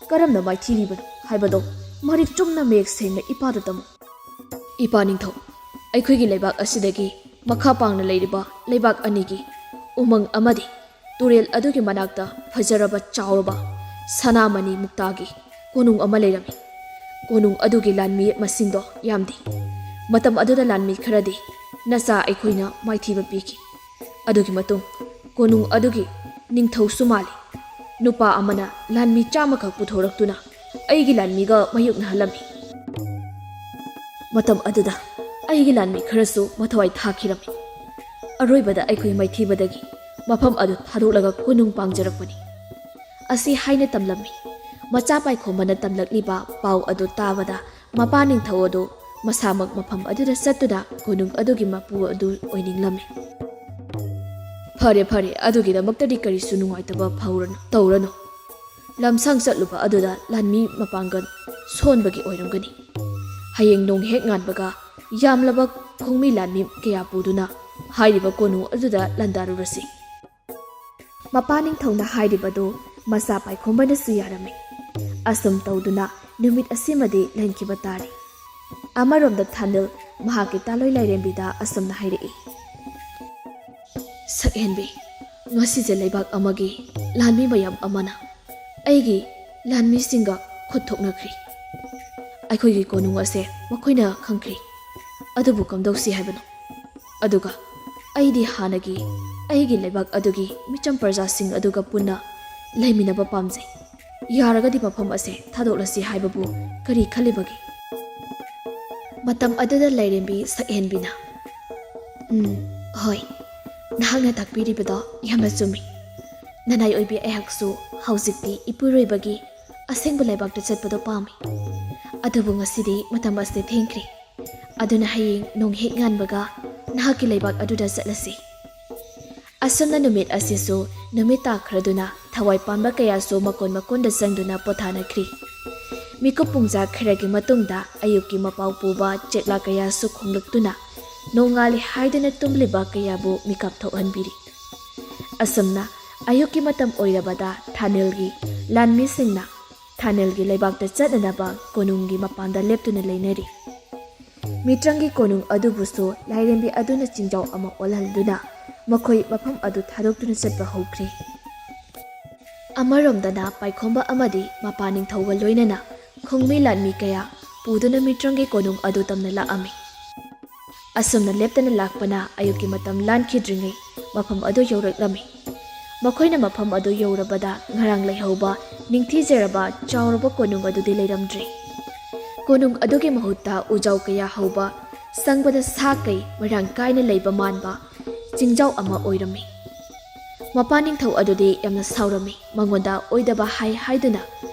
ꯀꯔꯝꯅ ꯃꯥꯏꯊꯤꯔꯤꯕꯅꯣ ꯍꯥꯏꯕꯗꯣ ꯃꯔꯤꯛ ꯆꯨꯝꯅ ꯃꯌꯦꯛ ꯁꯦꯡꯅ ꯏꯄꯥꯗ ꯇꯝꯃꯨ"꯫ "ꯏꯄꯥ ꯅꯤꯡꯊꯧ, ꯑꯩꯈꯣꯏꯒꯤ ꯂꯩꯕꯥꯛ ꯑꯁꯤꯗꯒꯤ ꯃꯈꯥ ꯄꯥꯡꯅ ꯂꯩꯔꯤꯕ ꯂꯩꯕꯥꯛ ꯑꯅꯤꯒꯤ ꯎꯃꯪ ꯑꯃꯗꯤ ꯇꯨꯔꯦꯜ ꯑꯗꯨꯒꯤ ꯃꯅꯥꯛꯇ ꯐꯖꯔꯕ ꯆꯥꯎꯔꯕ ꯁꯅꯥꯃꯅꯤ ꯃꯨꯛꯇꯥꯒꯤ ꯀꯣꯅꯨꯡ ꯑꯃ ꯂꯩꯔꯝꯃꯤ꯫ ꯀꯣꯅꯨꯡ ꯑꯗꯨꯒꯤ ꯂꯥꯟꯃꯤ ꯃꯁꯤꯡꯗꯣ ꯌꯥꯝꯗꯦ꯫ ꯃꯇꯝ ꯑꯗꯨꯗ ꯂꯥꯟꯃꯤ ꯈꯔꯗꯤ ꯅꯆꯥ ꯑꯩꯈꯣꯏꯅ ꯃꯥꯏꯊꯤꯕ ꯄꯤꯈꯤ꯫ ꯑꯗꯨꯒꯤ ꯃꯇꯨꯡ ꯀꯣꯅꯨꯡ ꯑꯗꯨꯒꯤ ꯅꯤꯡꯊꯧꯁꯨ ꯃꯥꯜꯂꯤ ꯅꯨꯄꯥ ꯑꯃꯅ ꯂꯥꯟꯃꯤ 100 ꯈꯛ ꯄꯨꯊꯣꯔꯛꯇꯨꯅ ꯑꯩꯒꯤ ꯂꯥꯟꯃꯤꯒ ꯃꯥꯌꯣꯛꯅꯍꯜꯂꯝꯃꯤ꯫ ꯃꯇꯝ ꯑꯗꯨꯗ ꯑꯩꯒꯤ ꯂꯥꯟꯃꯤ ꯈꯔꯁꯨ ꯃꯊꯋꯥꯏ ꯊꯥꯈꯤꯔꯝꯃꯤ꯫ ꯑꯔꯣꯏꯕꯗ ꯑꯩꯈꯣꯏ ꯃꯥꯏꯊꯤꯕꯗꯒꯤ ꯃꯐꯝ ꯑꯗꯨ ꯊꯥꯗꯣꯛꯂꯒ ꯀꯣꯅꯨꯡ ꯄꯥꯡꯖꯔꯛꯄꯅꯤ"꯫ ꯑꯁꯤ ꯍꯥꯏꯅ ꯇꯝꯂꯝꯃꯤ꯫ ꯃꯆꯥ ꯄꯥꯏꯈꯣꯝꯕꯅ ꯇꯝꯂꯛꯂꯤꯕ ꯄꯥꯎ ꯑꯗꯨ ꯇꯥꯕꯗ ꯃꯄꯥ ꯅꯤꯡꯊꯧ ꯑꯗꯨ ꯃꯁꯥꯃꯛ ꯃꯐꯝ ꯑꯗꯨꯗ ꯆꯠꯇꯨꯅ ꯀꯣꯅꯨꯡ ꯑꯗꯨꯒꯤ ꯃꯄꯨ ꯑꯗꯨ ꯑꯣꯏꯅꯤꯡꯂꯝꯃꯤ꯫ "ꯐꯔꯦ ꯐꯔꯦ, ꯑꯗꯨꯒꯤꯗꯃꯛꯇꯗꯤ ꯀꯔꯤꯁꯨ ꯅꯨꯡꯉꯥꯏꯇꯕ ꯇꯧꯔꯅꯨ꯫ ꯂꯝꯁꯥꯡ ꯆꯠꯂꯨꯕ ꯑꯗꯨꯗ ꯂꯥꯟꯃꯤ ꯃꯄꯥꯡꯒꯜ ꯁꯣꯟꯕꯒꯤ ꯑꯣꯏꯔꯝꯒꯅꯤ꯫ ꯍꯌꯦꯡ ꯅꯣꯡ ꯍꯦꯛ ꯉꯥꯟꯕꯒ ꯌꯥꯝꯂꯕ ꯈꯣꯡꯃꯤ ꯂꯥꯟꯃꯤ ꯀꯌా ꯄꯨꯗꯨꯅ ꯍꯥꯏꯔꯤꯕ ꯀꯣꯅꯨꯡ ꯑꯗꯨꯗ ꯂꯥꯟꯗꯥꯔꯨꯔꯁꯤ"꯫ ꯃꯄꯥ ꯅꯤꯡꯊꯧꯅ ꯍꯥꯏꯔꯤꯕꯗꯨ ꯃꯆꯥ ꯄꯥꯏꯈꯣꯝꯕꯅꯁꯨ ꯌꯥꯔꯝꯃꯤ꯫ ꯑꯁꯨꯝ ꯇꯧꯗꯨꯅ ꯅꯨꯃꯤꯠ ꯑꯁꯤꯃꯗꯤ ꯂꯦꯟꯈꯤꯕ ꯇꯥꯔꯦ꯫ ꯑꯃꯔꯣꯝꯗ ꯊꯥꯅꯤꯜ ꯃꯍꯥꯛꯀꯤ ꯇꯥꯂꯣꯏ ꯂꯥꯏꯔꯦꯝꯕꯤꯗ ꯑꯁꯨꯝꯅ ꯍꯥꯏꯔꯛꯏ: "ꯁꯛꯍꯦꯟꯕꯤ, ꯉꯁꯤꯁꯦ ꯂꯩꯕꯥꯛ ꯑꯃꯒꯤ ꯂꯥꯟꯃꯤ ꯃꯌꯥꯝ ꯑꯃꯅ ꯑꯩꯒꯤ ꯂꯥꯟꯃꯤꯁꯤꯡꯒ ꯈꯨꯠ ꯊꯣꯛꯅꯈ꯭ꯔꯤ꯫ ꯑꯩꯈꯣꯏꯒꯤ ꯀꯣꯅꯨꯡ ꯑꯁꯦ ꯃꯈꯣꯏꯅ ꯈꯪꯈ꯭ꯔꯤ꯫ ꯑꯗꯨꯕꯨ ꯀꯝꯗꯧꯁꯤ ꯍꯥꯏꯕꯅꯣ? ꯑꯗꯨꯒ ꯑꯩꯗꯤ ꯍꯥꯟꯅꯒꯤ ꯑꯩꯒꯤ ꯂꯩꯕꯥꯛ ꯑꯗꯨꯒꯤ ꯃꯤꯆꯝ ꯄ꯭ꯔꯖꯥꯁꯤꯡ ꯑꯗꯨꯒ ꯄꯨꯟꯅ ꯂꯩꯃꯤꯟꯅꯕ ꯄꯥꯝꯖꯩ꯫ ꯌꯥꯔꯒꯗꯤ ꯃꯐꯝ ꯑꯁꯦ ꯊꯥꯗꯣꯛꯂꯁꯤ ꯍꯥꯏꯕꯕꯨ ꯀꯔꯤ ꯈꯜꯂꯤꯕꯒꯦ"꯫ ꯃꯇꯝ ꯑꯗꯨꯗ ꯂꯥꯏꯔꯦꯝꯕꯤ ꯁꯛꯍꯦꯟꯕꯤꯅ "ꯍꯣꯏ, ꯅꯍꯥꯛꯅ ꯇꯥꯛꯄꯤꯔꯤꯕꯗꯣ ꯌꯥꯝꯅ ꯆꯨꯝꯃꯤ꯫ ꯅꯅꯥꯏ ꯑꯣꯏꯕꯤ ꯑꯩꯍꯥꯛꯁꯨ ꯍꯧꯖꯤꯛꯇꯤ ꯏꯄꯨꯔꯣꯏꯕꯒꯤ ꯑꯁꯦꯡꯕ ꯂꯩꯕꯥꯛꯇ ꯆꯠꯄꯗꯣ ꯄꯥꯝꯃꯤ꯫ ꯑꯗꯨꯕꯨ ꯉꯁꯤꯗꯤ ꯃꯇꯝ ꯑꯁꯦ ꯊꯦꯡꯈ꯭ꯔꯦ꯫ ꯑꯗꯨꯅ ꯍꯌꯦꯡ ꯅꯣꯡ ꯍꯦꯛ ꯉꯥꯟꯕꯒ ꯅꯍꯥꯛꯀꯤ ꯂꯩꯕꯥꯛ ꯑꯗꯨꯗ ꯆꯠꯂꯁꯤ꯫ ꯑꯁꯨꯝꯅ ꯅꯨꯃꯤꯠ ꯑꯁꯤꯁꯨ ꯅꯨꯃꯤꯠ ꯇꯥꯈ꯭ꯔꯗꯨꯅ ꯊꯋꯥꯏ ꯄꯥꯟꯕ ꯀꯌꯥꯁꯨ ꯃꯀꯣꯟ ꯃꯀꯣꯟꯗ ꯆꯪꯗꯨꯅ ꯄꯣꯊꯥꯅꯈ꯭ꯔꯤ꯫ ꯃꯤꯀꯨꯞ ꯄꯨꯡꯖꯥ ꯈꯔꯒꯤ ꯃꯇꯨꯡꯗ ꯑꯌꯨꯛꯀꯤ ꯃꯄꯥꯎ ꯄꯨꯕ ꯆꯦꯛꯂꯥ ꯀꯌꯥꯁꯨ ꯈꯣꯡꯂꯛꯇꯨꯅ ꯅꯣꯡꯉꯥꯜꯂꯤ ꯍꯥꯏꯗꯨꯅ ꯇꯨꯝꯂꯤꯕ ꯀꯌꯥꯕꯨ ꯃꯤꯀꯞ ꯊꯣꯛꯍꯟꯕꯤꯔꯤ꯫ ꯑꯁꯨꯝꯅ ꯑꯌꯨꯛꯀꯤ ꯃꯇꯝ ꯑꯣꯏꯔꯕꯗ ꯊꯥꯅꯤꯜꯒꯤ ꯂꯥꯟꯃꯤꯁꯤꯡꯅ ꯊꯥꯅꯤꯜꯒꯤ ꯂꯩꯕꯥꯛꯇ ꯆꯠꯅꯅꯕ ꯀꯣꯅꯨꯡꯒꯤ ꯃꯄꯥꯟꯗ ꯂꯦꯞꯇꯨꯅ ꯂꯩꯅꯔꯤ꯫ ꯃꯤꯇ꯭ꯔꯪꯒꯤ ꯀꯣꯅꯨꯡ ꯑꯗꯨꯕꯨꯁꯨ ꯂꯥꯏꯔꯦꯝꯕꯤ ꯑꯗꯨꯅ ꯆꯤꯡꯖꯥꯎ ꯑꯃ ꯑꯣꯜꯍꯟꯗꯨꯅ ꯃꯈꯣꯏ ꯃꯐꯝ ꯑꯗꯨ ꯊꯥꯗꯣꯛꯇꯨꯅ ꯆꯠꯄ ꯍꯧꯈ꯭ꯔꯦ꯫ ꯑꯃꯔꯣꯝꯗꯅ ꯄꯥꯏꯈꯣꯝꯕ ꯑꯃꯗꯤ ꯃꯄꯥꯅꯤꯡꯊꯧꯒ ꯂꯣꯏꯅꯅ ꯈꯨꯡꯃꯤ ꯂꯥꯟꯃꯤ ꯀꯌꯥ ꯄꯨꯗꯨꯅ ꯃꯤꯇ꯭ꯔꯪꯒꯤ ꯀꯣꯅꯨꯡ ꯑꯗꯨ ꯇꯝꯅ ꯂꯥꯛꯑꯝꯃꯤ꯫ ꯑꯁꯨꯝꯅ ꯂꯦꯞꯇꯅ ꯂꯥꯛꯄꯅ ꯑꯌꯨꯛꯀꯤ ꯃꯇꯝ ꯂꯥꯟꯈꯤꯗ꯭ꯔꯤꯉꯩ ꯃꯐꯝ ꯑꯗꯨ ꯌꯧꯔꯛꯂꯝꯃꯤ꯫ ꯃꯈꯣꯏꯅ ꯃꯐꯝ ꯑꯗꯨ ꯌꯧꯔꯕꯗ ꯉꯔꯥꯡ ꯂꯩꯍꯧꯕ ꯅꯤꯡꯊꯤꯖꯔꯕ ꯆꯥꯎꯔꯕ ꯀꯣꯅꯨꯡ ꯑꯗꯨꯗꯤ ꯂꯩꯔꯝꯗ꯭ꯔꯦ꯫ ꯀꯣꯅꯨꯡ ꯑꯗꯨꯒꯤ ꯃꯍꯨꯠꯇ ꯎꯖꯥꯎ ꯀꯌꯥ ꯍꯧꯕ ꯁꯪꯕꯗ ꯁꯥ ꯀꯩ ꯃꯔꯥꯡ ꯀꯥꯏꯅ ꯂꯩꯕ ꯃꯥꯟꯕ ꯆꯤꯡꯖꯥꯎ ꯑꯃ ꯑꯣꯏꯔꯝꯃꯤ꯫ ꯃꯄꯥꯅꯤꯡꯊꯧ ꯑꯗꯨꯗꯤ ꯌꯥꯝꯅ ꯁꯥꯎꯔꯝꯃꯤ꯫ ꯃꯉꯣꯟꯗ ꯑꯣꯏꯗꯕ ꯍꯥꯏꯗꯨꯅ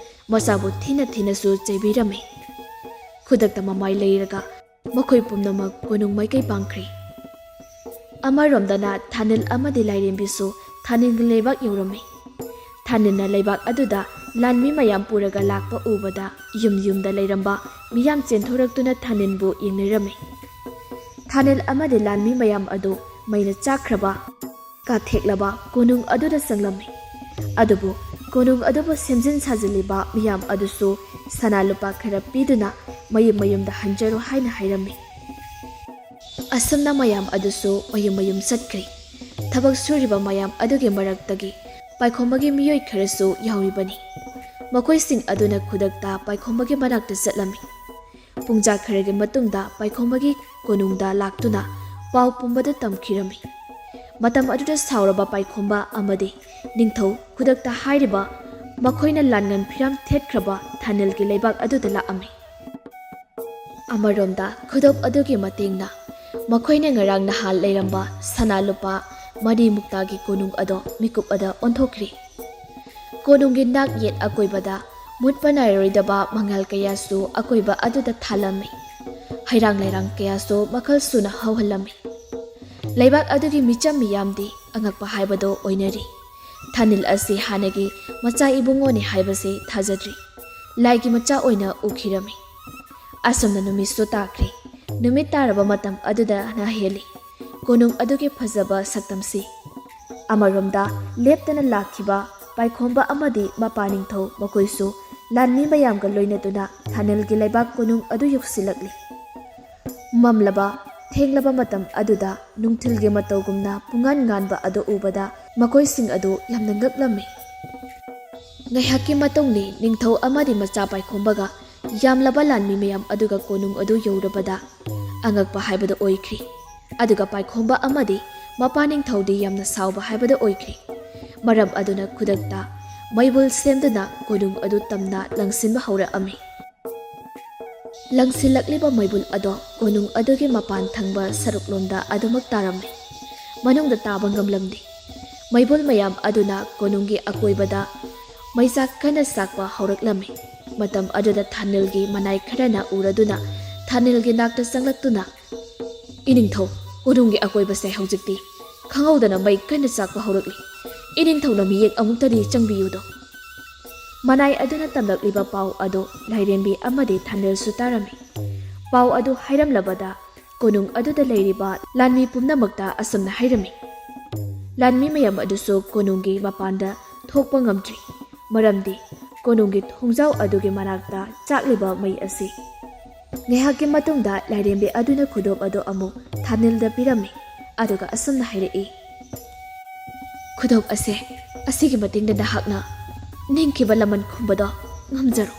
ꯃꯆꯥꯕꯨ ꯊꯤꯅ ꯊꯤꯅꯁꯨ ꯆꯩꯕꯤꯔꯝꯃꯤ꯫ ꯈꯨꯗꯛꯇ ꯃꯃꯥꯏ ꯂꯩꯔꯒ ꯃꯈꯣꯏ ꯄꯨꯝꯅꯃꯛ ꯀꯣꯅꯨꯡ ꯃꯥꯏꯀꯩ ꯄꯥꯡꯈ꯭ꯔꯤ꯫ ꯑꯃꯔꯣꯝꯗꯅ ꯊꯥꯅꯤꯜ ꯑꯃꯗꯤ ꯂꯥꯏꯔꯦꯝꯕꯤꯁꯨ ꯊꯥꯅꯤꯜꯒꯤ ꯂꯩꯕꯥꯛ ꯌꯧꯔꯝꯃꯤ꯫ ꯊꯥꯅꯤꯜꯅ ꯂꯩꯕꯥꯛ ꯑꯗꯨꯗ ꯂꯥꯟꯃꯤ ꯃꯌꯥꯝ ꯄꯨꯔꯒ ꯂꯥꯛꯄ ꯎꯕꯗ ꯌꯨꯝ ꯌꯨꯝꯗ ꯂꯩꯔꯝꯕ ꯃꯤꯌꯥꯝ ꯆꯦꯟꯊꯣꯔꯛꯇꯨꯅ ꯊꯥꯅꯤꯜꯕꯨ ꯌꯦꯡꯅꯔꯝꯃꯤ꯫ ꯊꯥꯅꯤꯜ ꯑꯃꯗꯤ ꯂꯥꯟꯃꯤ ꯃꯌꯥꯝ ꯑꯗꯨ ꯃꯩꯅ ꯆꯥꯛꯈ꯭ꯔꯕ ꯀꯥꯊꯦꯛꯂꯕ ꯀꯣꯅꯨꯡ ꯑꯗꯨꯗ ꯆꯪꯂꯝꯃꯤ꯫ ꯑꯗꯨꯕꯨ ꯀꯣꯅꯨꯡ ꯑꯗꯨꯕꯨ ꯁꯦꯝꯖꯤꯟ ꯁꯥꯖꯤꯜꯂꯤꯕ ꯃꯤꯌꯥꯝ ꯑꯗꯨꯁꯨ ꯁꯅꯥ ꯂꯨꯄꯥ ꯈꯔ ꯄꯤꯗꯨꯅ ꯃꯌꯨꯝ ꯃꯌꯨꯝꯗ ꯍꯟꯖꯔꯣ ꯍꯥꯏꯅ ꯍꯥꯏꯔꯝꯃꯤ꯫ ꯑꯁꯨꯝꯅ ꯃꯌꯥꯝ ꯑꯗꯨꯁꯨ ꯃꯌꯨꯝ ꯃꯌꯨꯝ ꯆꯠꯈ꯭ꯔꯤ꯫ ꯊꯕꯛ ꯁꯨꯔꯤꯕ ꯃꯌꯥꯝ ꯑꯗꯨꯒꯤ ꯃꯔꯛꯇꯒꯤ ꯄꯥꯏꯈꯣꯝꯕꯒꯤ ꯃꯤꯑꯣꯏ ꯈꯔꯁꯨ ꯌꯥꯎꯔꯤꯕꯅꯤ꯫ ꯃꯈꯣꯏꯁꯤꯡ ꯑꯗꯨꯅ ꯈꯨꯗꯛꯇ ꯄꯥꯏꯈꯣꯝꯕꯒꯤ ꯃꯅꯥꯛꯇ ꯆꯠꯂꯝꯃꯤ꯫ ꯄꯨꯡꯖꯥ ꯈꯔꯒꯤ ꯃꯇꯨꯡꯗ ꯄꯥꯏꯈꯣꯝꯕꯒꯤ ꯀꯣꯅꯨꯡꯗ ꯂꯥꯛꯇꯨꯅ ꯄꯥꯎ ꯄꯨꯝꯕꯗꯨ ꯇꯝꯈꯤꯔꯝꯃꯤ꯫ ꯃꯇꯝ ꯑꯗꯨꯗ ꯁꯥꯎꯔꯕ ꯄꯥꯏꯈꯣꯝꯕ ꯑꯃꯗꯤ ꯅꯤꯡꯊꯧ ꯈꯨꯗꯛꯇ ꯍꯥꯏꯔꯤꯕ ꯃꯈꯣꯏꯅ ꯂꯥꯟꯉꯟ ꯐꯤꯔꯥꯝ ꯊꯦꯠꯈ꯭ꯔꯕ ꯊꯥꯅꯤꯜꯒꯤ ꯂꯩꯕꯥꯛ ꯑꯗꯨꯗ ꯂꯥꯛꯑꯝꯃꯤ꯫ ꯑꯃꯔꯣꯝꯗ ꯈꯨꯗꯣꯞ ꯑꯗꯨꯒꯤ ꯃꯇꯦꯡꯅ ꯃꯈꯣꯏꯅ ꯉꯔꯥꯡ ꯅꯍꯥꯟ ꯂꯩꯔꯝꯕ ꯁꯅꯥ ꯂꯨꯄꯥ 4 ꯃꯨꯛꯇꯥꯒꯤ ꯀꯣꯅꯨꯡ ꯑꯗꯣ ꯃꯤꯀꯨꯞ ꯑꯗ ꯑꯣꯟꯊꯣꯛꯈ꯭ꯔꯤ꯫ ꯀꯣꯅꯨꯡꯒꯤ ꯅꯥꯛ ꯌꯦꯠ ꯑꯀꯣꯏꯕꯗ ꯃꯨꯠꯄ ꯅꯥꯏꯔꯣꯏꯗꯕ ꯃꯉꯥꯜ ꯀꯌꯥꯁꯨ ꯑꯀꯣꯏꯕ ꯑꯗꯨꯗ ꯊꯥꯜꯂꯝꯃꯤ꯫ ꯍꯩꯔꯥꯡ ꯂꯩꯔꯥꯡ ꯀꯌꯥꯁꯨ ꯃꯈꯜ ꯁꯨꯅ ꯍꯧꯍꯜꯂꯝꯃꯤ꯫ ꯂꯩꯕꯥꯛ ꯑꯗꯨꯒꯤ ꯃꯤꯆꯝ ꯃꯤꯌꯥꯝꯗꯤ ꯑꯉꯛꯄ ꯍꯥꯏꯕꯗꯣ ꯑꯣꯏꯅꯔꯤ꯫ ꯊꯥꯅꯤꯜ ꯑꯁꯤ ꯍꯥꯟꯅꯒꯤ ꯃꯆꯥ ꯏꯕꯨꯡꯉꯣꯅꯤ ꯍꯥꯏꯕꯁꯤ ꯊꯥꯖꯗ꯭ꯔꯤ꯫ ꯂꯥꯏꯒꯤ ꯃꯆꯥ ꯑꯣꯏꯅ ꯎꯈꯤꯔꯝꯃꯤ꯫ ꯑꯁꯨꯝꯅ ꯅꯨꯃꯤꯠꯁꯨ ꯇꯥꯈ꯭ꯔꯤ꯫ ꯅꯨꯃꯤꯠ ꯇꯥꯔꯕ ꯃꯇꯝ ꯑꯗꯨꯗꯅ ꯍꯦꯜꯂꯤ ꯀꯣꯅꯨꯡ ꯑꯗꯨꯒꯤ ꯐꯖꯕ ꯁꯛꯇꯝꯁꯤ꯫ ꯑꯃꯔꯣꯝꯗ ꯂꯦꯞꯇꯅ ꯂꯥꯛꯈꯤꯕ ꯄꯥꯏꯈꯣꯝꯕ ꯑꯃꯗꯤ ꯃꯄꯥꯅꯤꯡꯊꯧ ꯃꯈꯣꯏꯁꯨ ꯂꯥꯟꯃꯤ ꯃꯌꯥꯝꯒ ꯂꯣꯏꯅꯗꯨꯅ ꯊꯥꯅꯤꯜꯒꯤ ꯂꯩꯕꯥꯛ ꯀꯣꯅꯨꯡ ꯑꯗꯨ ꯌꯧꯁꯤꯜꯂꯛꯂꯤ꯫ ꯃꯝꯂꯕ ꯊꯦꯡꯂꯕ ꯃꯇꯝ ꯑꯗꯨꯗ ꯅꯨꯡꯊꯤꯜꯒꯤ ꯃꯇꯧꯒꯨꯝꯅ ꯄꯨꯡꯉꯥꯟ ꯉꯥꯟꯕ ꯑꯗꯨ ꯎꯕꯗ ꯃꯈꯣꯏꯁꯤꯡ ꯑꯗꯨ ꯌꯥꯝꯅ ꯉꯛꯂꯝꯃꯤ꯫ ꯉꯥꯏꯍꯥꯛꯀꯤ ꯃꯇꯨꯡꯗꯤ ꯅꯤꯡꯊꯧ ꯑꯃꯗꯤ ꯃꯆꯥ ꯄꯥꯏꯈꯣꯝꯕꯒ ꯌꯥꯝꯂꯕ ꯂꯥꯟꯃꯤ ꯃꯌꯥꯝ ꯑꯗꯨꯒ ꯀꯣꯅꯨꯡ ꯑꯗꯨ ꯌꯧꯔꯕꯗ ꯑꯉꯛꯄ ꯍꯥꯏꯕꯗꯨ ꯑꯣꯏꯈ꯭ꯔꯤ꯫ ꯑꯗꯨꯒ ꯄꯥꯏꯈꯣꯝꯕ ꯑꯃꯗꯤ ꯃꯄꯥꯅꯤꯡꯊꯧꯗꯤ ꯌꯥꯝꯅ ꯁꯥꯎꯕ ꯍꯥꯏꯕꯗꯨ ꯑꯣꯏꯈ꯭ꯔꯤ꯫ ꯃꯔꯝ ꯑꯗꯨꯅ ꯈꯨꯗꯛꯇ ꯃꯩꯕꯨꯜ ꯁꯦꯝꯗꯨꯅ ꯀꯣꯅꯨꯡ ꯑꯗꯨ ꯇꯝꯅ ꯂꯪꯁꯤꯟꯕ ꯍꯧꯔꯛꯑꯝꯃꯤ꯫ ꯂꯪꯁꯤꯜꯂꯛꯂꯤꯕ ꯃꯩꯕꯨꯜ ꯑꯗꯣ ꯀꯣꯅꯨꯡ ꯑꯗꯨꯒꯤ ꯃꯄꯥꯟ ꯊꯪꯕ ꯁꯔꯨꯛꯂꯣꯝꯗ ꯑꯗꯨꯃꯛ ꯇꯥꯔꯝꯃꯤ꯫ ꯃꯅꯨꯡꯗ ꯇꯥꯕ ꯉꯝꯂꯝꯗꯦ꯫ ꯃꯩꯕꯨꯜ ꯃꯌꯥꯝ ꯑꯗꯨꯅ ꯀꯣꯅꯨꯡꯒꯤ ꯑꯀꯣꯏꯕꯗ ꯃꯩꯆꯥꯛ ꯀꯟꯅ ꯆꯥꯛꯄ ꯍꯧꯔꯛꯂꯝꯃꯤ꯫ ꯃꯇꯝ ꯑꯗꯨꯗ ꯊꯥꯅꯤꯜꯒꯤ ꯃꯅꯥꯏ ꯈꯔꯅ ꯎꯔꯗꯨꯅ ꯊꯥꯅꯤꯜꯒꯤ ꯅꯥꯛꯇ ꯆꯪꯂꯛꯇꯨꯅ "ꯏꯅꯤꯡꯊꯧ, ꯀꯣꯅꯨꯡꯒꯤ ꯑꯀꯣꯏꯕꯁꯦ ꯍꯧꯖꯤꯛꯇꯤ ꯈꯪꯍꯧꯗꯅ ꯃꯩ ꯀꯟꯅ ꯆꯥꯛꯄ ꯍꯧꯔꯛꯂꯤ꯫ ꯏꯅꯤꯡꯊꯧꯅ ꯃꯤꯌꯦꯛ ꯑꯃꯨꯛꯇꯗꯤ ꯆꯪꯕꯤꯌꯨꯗꯣ"꯫ ꯃꯅꯥꯏ ꯑꯗꯨꯅ ꯇꯝꯂꯛꯂꯤꯕ ꯄꯥꯎ ꯑꯗꯨ ꯂꯥꯏꯔꯦꯝꯕꯤ ꯑꯃꯗꯤ ꯊꯥꯅꯤꯜꯁꯨ ꯇꯥꯔꯝꯃꯤ꯫ ꯄꯥꯎ ꯑꯗꯨ ꯍꯥꯏꯔꯝꯂꯕꯗ ꯀꯣꯅꯨꯡ ꯑꯗꯨꯗ ꯂꯩꯔꯤꯕ ꯂꯥꯟꯃꯤ ꯄꯨꯝꯅꯃꯛꯇ ꯑꯁꯨꯝꯅ ꯍꯥꯏꯔꯝꯃꯤ꯫ ꯂꯥꯟꯃꯤ ꯃꯌꯥꯝ ꯑꯗꯨꯁꯨ ꯀꯣꯅꯨꯡꯒꯤ ꯃꯄꯥꯟꯗ ꯊꯣꯛꯄ ꯉꯝꯗ꯭ꯔꯤ꯫ ꯃꯔꯝꯗꯤ ꯀꯣꯅꯨꯡꯒꯤ ꯊꯣꯡꯖꯥꯎ ꯑꯗꯨꯒꯤ ꯃꯅꯥꯛꯇ ꯆꯥꯛꯂꯤꯕ ꯃꯩ ꯑꯁꯤ꯫ ꯉꯥꯏꯍꯥꯛꯀꯤ ꯃꯇꯨꯡꯗ ꯂꯥꯏꯔꯦꯝꯕꯤ ꯑꯗꯨꯅ ꯈꯨꯗꯣꯞ ꯑꯗꯨ ꯑꯃꯨꯛ ꯊꯥꯅꯤꯜꯗ ꯄꯤꯔꯝꯃꯤ꯫ ꯑꯗꯨꯒ ꯑꯁꯨꯝꯅ ꯍꯥꯏꯔꯛꯏ꯫ "ꯈꯨꯗꯣꯞ ꯑꯁꯦ ꯑꯁꯤꯒꯤ ꯃꯇꯦꯡꯗ ꯅꯍꯥꯛꯅ ꯅꯤꯡꯈꯤꯕ ꯂꯃꯟ ꯈꯨꯝꯕꯗꯣ ꯉꯝꯖꯔꯣ꯫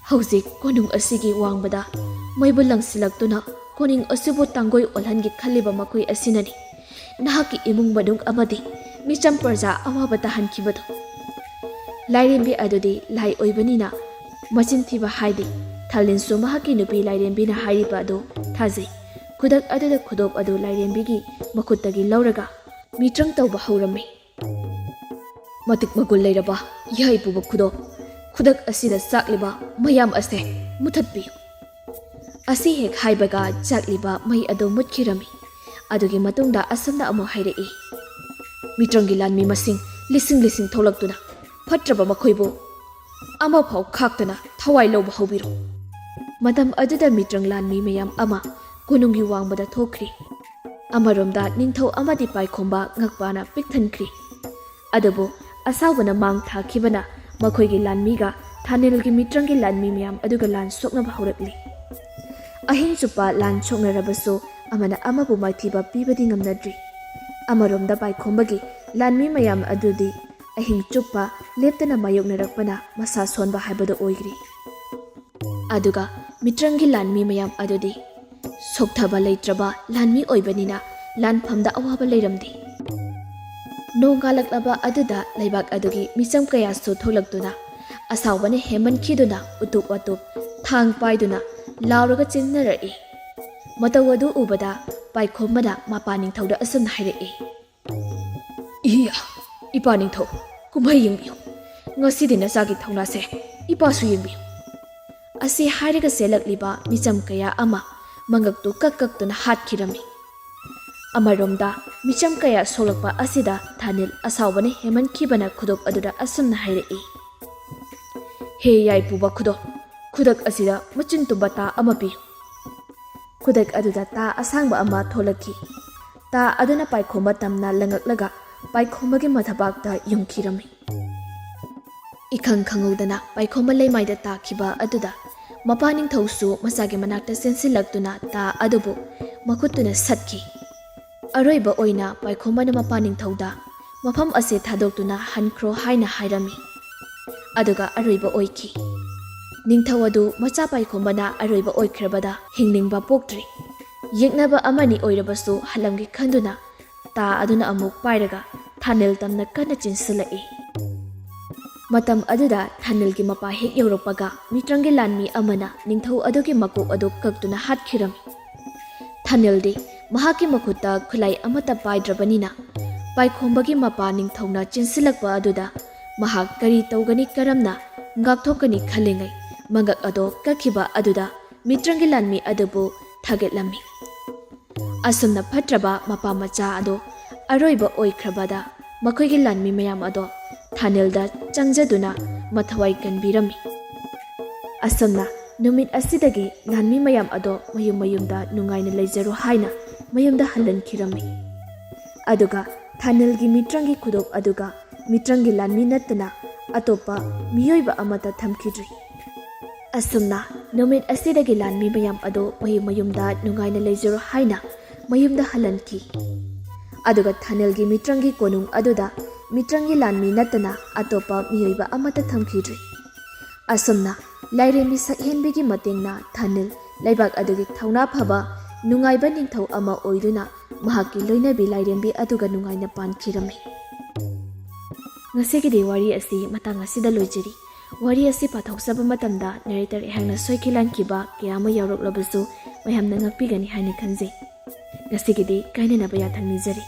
ꯍꯧꯖꯤꯛ ꯀꯣꯅꯨꯡ ꯑꯁꯤꯒꯤ ꯋꯥꯡꯃꯗ ꯃꯩꯕꯨꯜ ꯂꯪꯁꯤꯜꯂꯛꯇꯨꯅ ꯀꯣꯅꯨꯡ ꯑꯁꯤꯕꯨ ꯇꯥꯡꯒꯣꯏ ꯑꯣꯜꯍꯟꯒꯦ ꯈꯜꯂꯤꯕ ꯃꯈꯣꯏ ꯑꯁꯤꯅꯅꯤ ꯅꯍꯥꯛꯀꯤ ꯏꯃꯨꯡ ꯃꯅꯨꯡ ꯑꯃꯗꯤ ꯃꯤꯆꯝ ꯄ꯭ꯔꯖꯥ ꯑꯋꯥꯕ ꯇꯥꯍꯟꯈꯤꯕꯗꯣ"꯫ ꯂꯥꯏꯔꯦꯝꯕꯤ ꯑꯗꯨꯗꯤ ꯂꯥꯏ ꯑꯣꯏꯕꯅꯤꯅ ꯃꯆꯤꯟ ꯊꯤꯕ ꯍꯥꯏꯗꯦ꯫ ꯊꯥꯅꯤꯜꯁꯨ ꯃꯍꯥꯛꯀꯤ ꯅꯨꯄꯤ ꯂꯥꯏꯔꯦꯝꯕꯤꯅ ꯍꯥꯏꯔꯤꯕ ꯑꯗꯨ ꯊꯥꯖꯩ꯫ ꯈꯨꯗꯛ ꯑꯗꯨꯗ ꯈꯨꯗꯣꯞ ꯑꯗꯨ ꯂꯥꯏꯔꯦꯝꯕꯤꯒꯤ ꯃꯈꯨꯠꯇꯒꯤ ꯂꯧꯔꯒ ꯃꯤꯇ꯭ꯔꯪ ꯇꯧꯕ ꯍꯧꯔꯝꯃꯤ꯫ "ꯃꯇꯤꯛ ꯃꯒꯨꯟ ꯂꯩꯔꯕ ꯌꯥꯏ ꯄꯨꯕ ꯈꯨꯗꯣꯞ, ꯈꯨꯗꯛ ꯑꯁꯤꯗ ꯆꯥꯛꯂꯤꯕ ꯃꯌꯥꯝ ꯑꯁꯦ ꯃꯨꯊꯠꯄꯤꯌꯨ"꯫ ꯑꯁꯤ ꯍꯦꯛ ꯍꯥꯏꯕꯒ ꯆꯥꯛꯂꯤꯕ ꯃꯩ ꯑꯗꯨ ꯃꯨꯠꯈꯤꯔꯝꯃꯤ꯫ Adugi matungda asumna amu hairei. Mitrangi Lalmi masing lising tholakduna phatraba makhoibu ama phau khaktana thawai loba hobiro. Matam aduda Mitrang Lalmi mayam ama kunungi wangbada thokri. Amaromda ningthau amadi paikhomba ngakpana pikthankri. Adubu asawbana mang thakibana makhoigi Lalmiga Thanilgi Mitrangi Lalmi mayam aduga lan soknaba haurakli. Ahing chupa lan choknarabasu amana amabu maithiba pibadi ngamnadri. Amaromda paikhomba Lalmi mayam adudi ahing chupa leptana mayoknarakpana masa sonba haibada oigri. Aduga Mitrangi Lalmi mayam adudi sokthaba leitraba Lalmi oibanina lanphamda awaba leiramdi. Nongalaklaba aduda laibak adugi misam kayasu tholaktuna asawbane heman khiduna utup atup thang paiduna lauraga chinnarai. Matawadu ubada paikhomada mapaning thauda asumna hairei. Iya, ipaning thau kumhai yengbiu. Ngasidi nasagi thaunase ipasu yengbiu. Asi hairiga selakliba micham kaya ama mangaktu kaktuna hatkirami. Amaromda micham kaya solakpa asida Thanil asawbane heman khibana khudok aduda asumna hairei. He yai puba khudak asida machin tubata ama pi. Khudak aduda ta asangba ama tholaki. Ta aduna paikhomba tamna langaklaga paikhomba mathabakta yungkirami. Ikhang khangudana paikhomba leimaida takhiba aduda mapaning thausu masagi manakta sensilaktuna ta adubu makhutuna satki. Aroiba oina paikhomba mapaning thauda mafam ase thadoktuna hankhro haina hairami. Aduga aroiba oiki. Ningthawadu macha paikhomba aroiba oikrabada hingningba poktri. Yeknaba amani oirabasu halamgi khanduna ta aduna amuk pairaga Thanil tamna kana chinsulai. Matam aduda Thanilgi mapa hek yaurakpaga Mitrangi Lalmi amana ningthau adugi makok adu kaktuna hatkirami. Thanildi mahaki makhutta khulai amata paidrabanina paikhombagi mapa ningthauna chinsilakpa aduda mahak kari tawgani karamna ngakthokani khalingai mangak ado kakhiba aduda Mitrangi Lalmi adubu thagetlami. Asumna phatraba mapa macha ado aroiba oikrabada makhoigi Lalmi mayam ado Thanilda changjaduna mathawai kanbirami. Asumna numit asidagi Lalmi mayam ado mayumda nungaina leijaru haina mayumda halankirami. Aduga Thanilgi Mitrangi khudok aduga Mitrangi Lalmi nattana atopa miyoiba amata thamkidri. Asumna numit asidagi Lalmi mayam ado mayumda nungaina leijaru haina mayumda halanki. Aduga Thanilgi Mitrangi konung aduda Mitrangi Lalmi nattana atopa miyoiba amata thamkidri. Asumna lairemi sakhenbigi matengna Thanil laibak adugi thauna phaba nungaiba ningthau ama oiduna mahaki loinabi lairembi aduga nungaina pankirami. Ngasigidi wari asi matang asida loijeri. Wari asi pathoksaba matamda narrator ehangna soikilan kiba kayama yaurok labasu mayamna ngakpigani haina khanjei. Ngasigidi kainanaba yathang nijari.